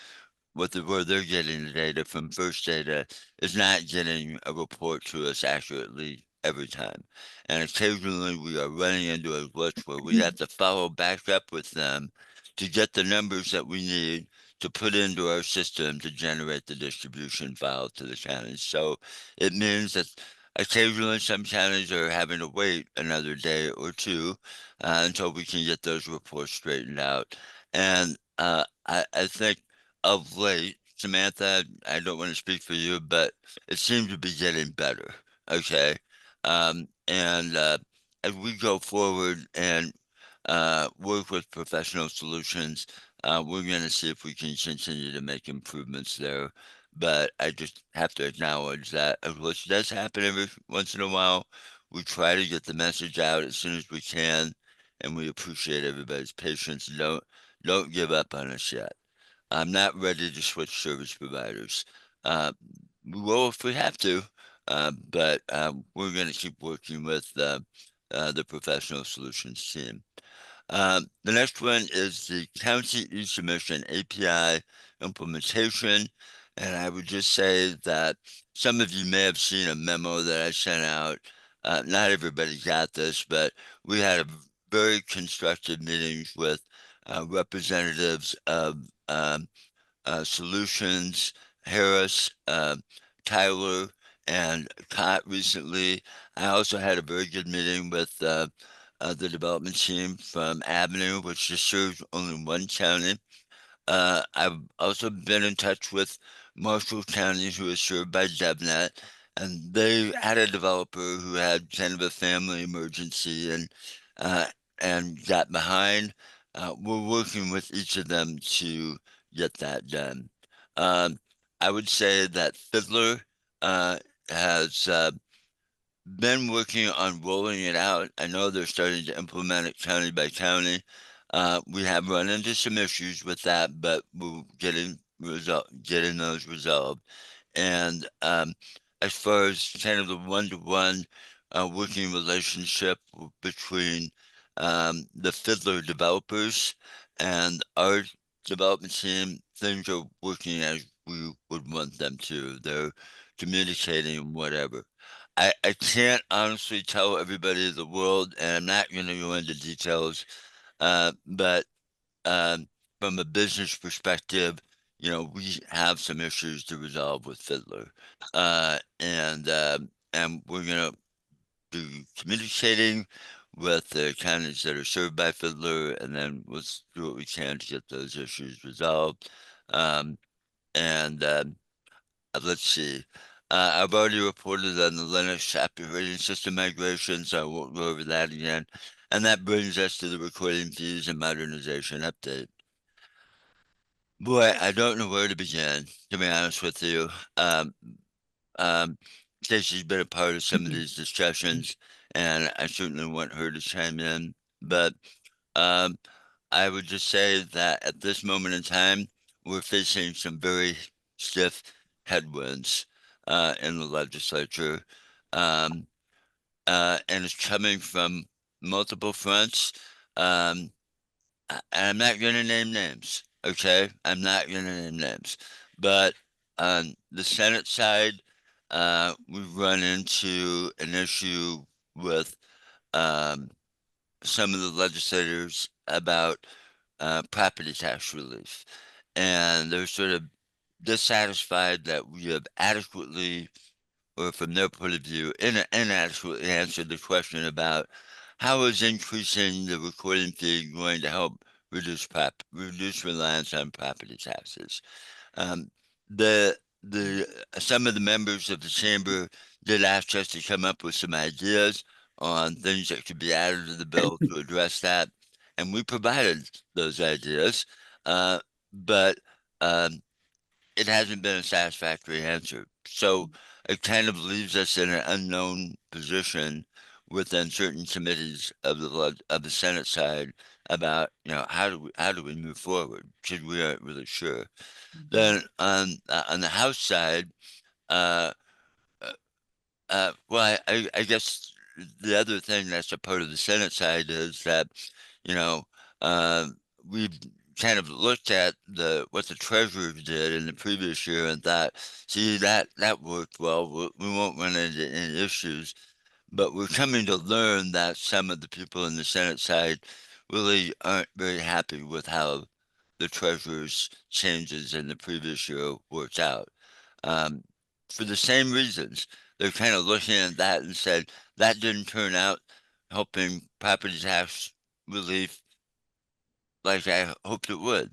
where they're getting the data from First Data is not getting a report to us accurately every time. And occasionally we are running into a glitch where we have to follow back up with them to get the numbers that we need to put into our system to generate the distribution file to the counties. So it means that occasionally some counties are having to wait another day or two until we can get those reports straightened out. And I think of late, Samantha, I don't want to speak for you, but it seems to be getting better. Okay. And as we go forward and work with professional solutions, we're going to see if we can continue to make improvements there. But I just have to acknowledge that, which does happen every once in a while. We try to get the message out as soon as we can, and we appreciate everybody's patience. Don't give up on us yet. I'm not ready to switch service providers. Uh, we will if we have to, but we're going to keep working with the professional solutions team. The next one is the County e-submission API implementation. And I would just say that some of you may have seen a memo that I sent out. Not everybody got this, but we had a very constructive meetings with representatives of Solutions, Harris, Tyler, and Cott recently. I also had a very good meeting with the development team from Avenue, which just serves only one county. I've also been in touch with Marshall County, who is served by DevNet, and they had a developer who had kind of a family emergency uh, and got behind. We're working with each of them to get that done. Um, I would say that Fiddler has been working on rolling it out. I know they're starting to implement it county by county. We have run into some issues with that, but we're getting those resolved. And as far as kind of the one-to-one working relationship between the Fiddler developers and our development team, things are working as we would want them to. They're communicating whatever. I can't honestly tell everybody in the world, and I'm not going to go into details, but um, from a business perspective, we have some issues to resolve with Fiddler, and we're going to be communicating with the counties that are served by Fiddler, and then we'll do what we can to get those issues resolved. And let's see. I've already reported on the Linux operating system migration, so I won't go over that again. And that brings us to the recording fees and modernization update. Boy, I don't know where to begin, to be honest with you. Um, Stacy's been a part of some of these discussions, and I certainly want her to chime in. But um, I would just say that at this moment in time, we're facing some very stiff headwinds in the legislature, um, and it's coming from multiple fronts. Um, and I'm not going to name names, okay? I'm not going to name names. But on the Senate side, we've run into an issue with um, some of the legislators about property tax relief. And they're sort of dissatisfied that we have adequately, or from their point of view, inadequately answered the question about how is increasing the recording fee going to help reduce reliance on property taxes. Um, the some of the members of the chamber did ask us to come up with some ideas on things that could be added to the bill to address that, and we provided those ideas, but um, it hasn't been a satisfactory answer. So it kind of leaves us in an unknown position within certain committees of the Senate side about how do we move forward because we aren't really sure. Then on the House side, uh, well, I guess the other thing that's a part of the Senate side is that, you know, uh, we've kind of looked at what the treasurer did in the previous year and thought, see, that worked well. We won't run into any issues. But we're coming to learn that some of the people in the Senate side really aren't very happy with how the treasurer's changes in the previous year worked out. Um, for the same reasons, they're kind of looking at that and said, that didn't turn out helping property tax relief like I hoped it would.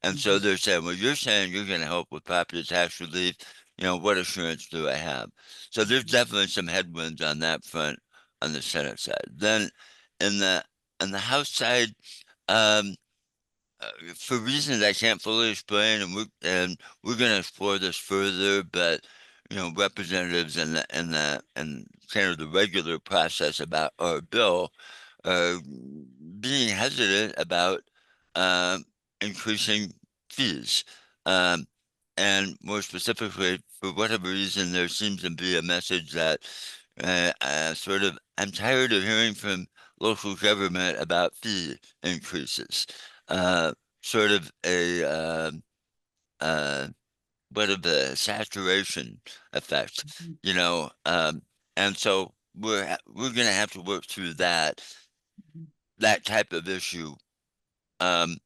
And so they're saying, well, you're saying you're going to help with property tax relief. You know, what assurance do I have? So there's definitely some headwinds on that front on the Senate side. Then in the House side, um, for reasons I can't fully explain, and we're going to explore this further, but you know, representatives and kind of the regular process about our bill are being hesitant about um, increasing fees. Um, and more specifically, for whatever reason, there seems to be a message that sort of I'm tired of hearing from local government about fee increases. Sort of a uh, what of the saturation effect, you know. And so we're gonna have to work through that type of issue, um,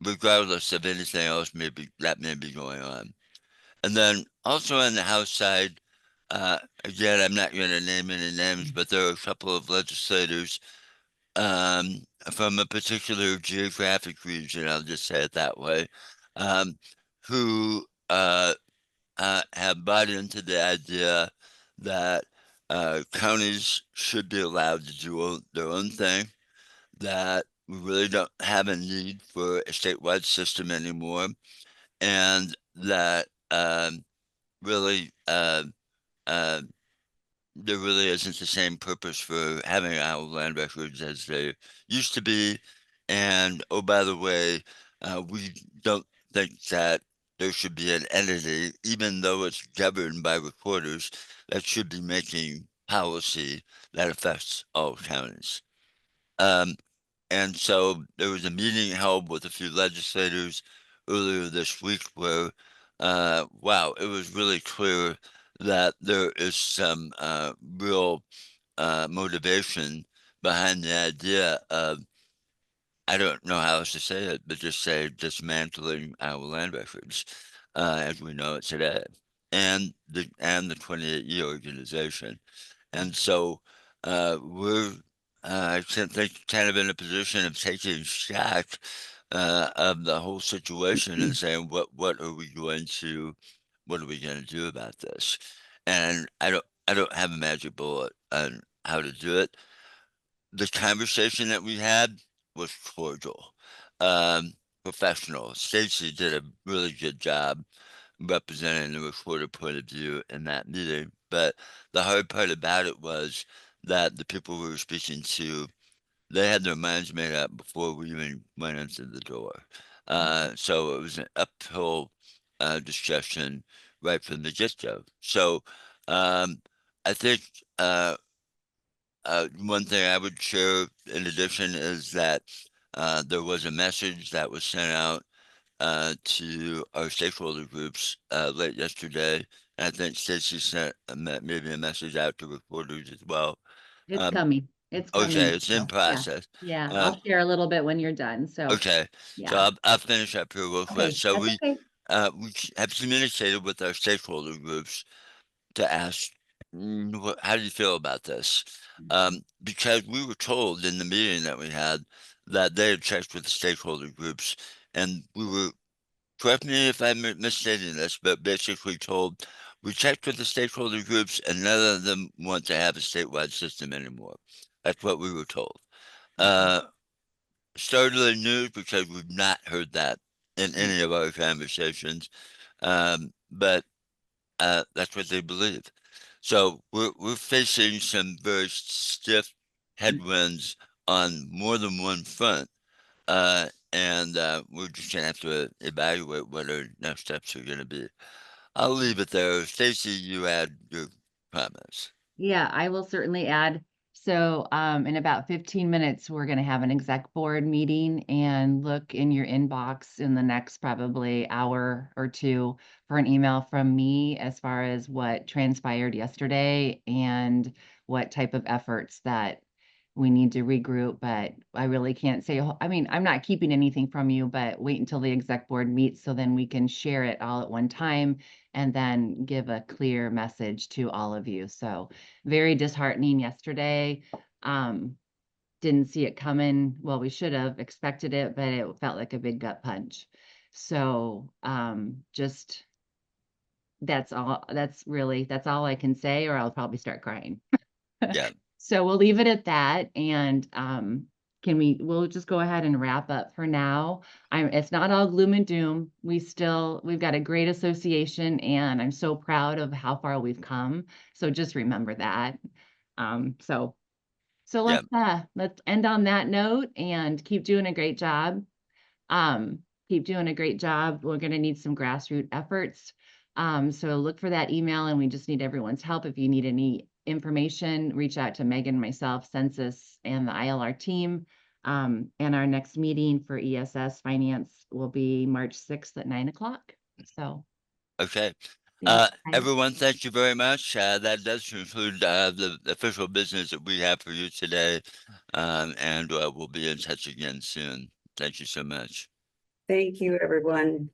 regardless of anything else may be going on. And then also on the House side, again, I'm not going to name any names, but there are a couple of legislators from a particular geographic region, I'll just say it that way, who have bought into the idea that counties should be allowed to do their own thing, that we really don't have a need for a statewide system anymore, and that really uh, there really isn't the same purpose for having our land records as they used to be. And oh, by the way, we don't think that there should be an entity, even though it's governed by recorders, that should be making policy that affects all counties. Um, and so there was a meeting held with a few legislators earlier this week where, wow, it was really clear that there is some real motivation behind the idea of, I don't know how else to say it, but just say dismantling our land records as we know it today, and the 28E organization. And so we're, I think, kind of in a position of taking stock of the whole situation and saying, what are we going to, what are we going to do about this? And I don't have a magic bullet on how to do it. The conversation that we had was cordial, professional. Stacy did a really good job representing the reporter point of view in that meeting. But the hard part about it was that the people we were speaking to, they had their minds made up before we even went into the door. So it was an uphill discussion right from the get-go. So um, I think one thing I would share in addition is that there was a message that was sent out to our stakeholder groups late yesterday. And I think Stacy sent maybe a message out to reporters as well. It's coming. It's coming. Okay, it's in So, process. Yeah, Uh, I'll share a little bit when you're done. So, okay, so yeah. I'll finish up here real quick. Okay, So that's okay. we have communicated with our stakeholder groups to ask, how do you feel about this? Because we were told in the meeting that we had that they had checked with the stakeholder groups, and we were, correct me if I'm misstating this, but basically told we checked with the stakeholder groups and none of them want to have a statewide system anymore. That's what we were told. Uh, Startling news because we've not heard that in any of our conversations. But that's what they believe. So we're facing some very stiff headwinds on more than one front. And we're just gonna have to evaluate what our next steps are gonna be. I'll leave it there. Stacy, you had your comments. Yeah, I will certainly add. So, in about 15 minutes, we're going to have an exec board meeting and look in your inbox in the next probably hour or two for an email from me as far as what transpired yesterday and what type of efforts that we need to regroup, but I really can't say, I mean, I'm not keeping anything from you, but wait until the exec board meets so then we can share it all at one time and then give a clear message to all of you. So very disheartening yesterday. Didn't see it coming. Well, we should have expected it, but it felt like a big gut punch. So just that's all I can say, or I'll probably start crying. Yeah. So we'll leave it at that. And we'll just go ahead and wrap up for now. It's not all gloom and doom. We've got a great association and I'm so proud of how far we've come. So just remember that. So let's end on that note and keep doing a great job. Keep doing a great job. We're going to need some grassroots efforts. So look for that email and we just need everyone's help. If you need any information, reach out to Megan, myself, Census, and the ILR team. And our next meeting for ESS Finance will be March 6th at 9 o'clock. So. Okay. Thanks, guys. Everyone, thank you very much. That does conclude the official business that we have for you today. And we'll be in touch again soon. Thank you so much. Thank you, everyone.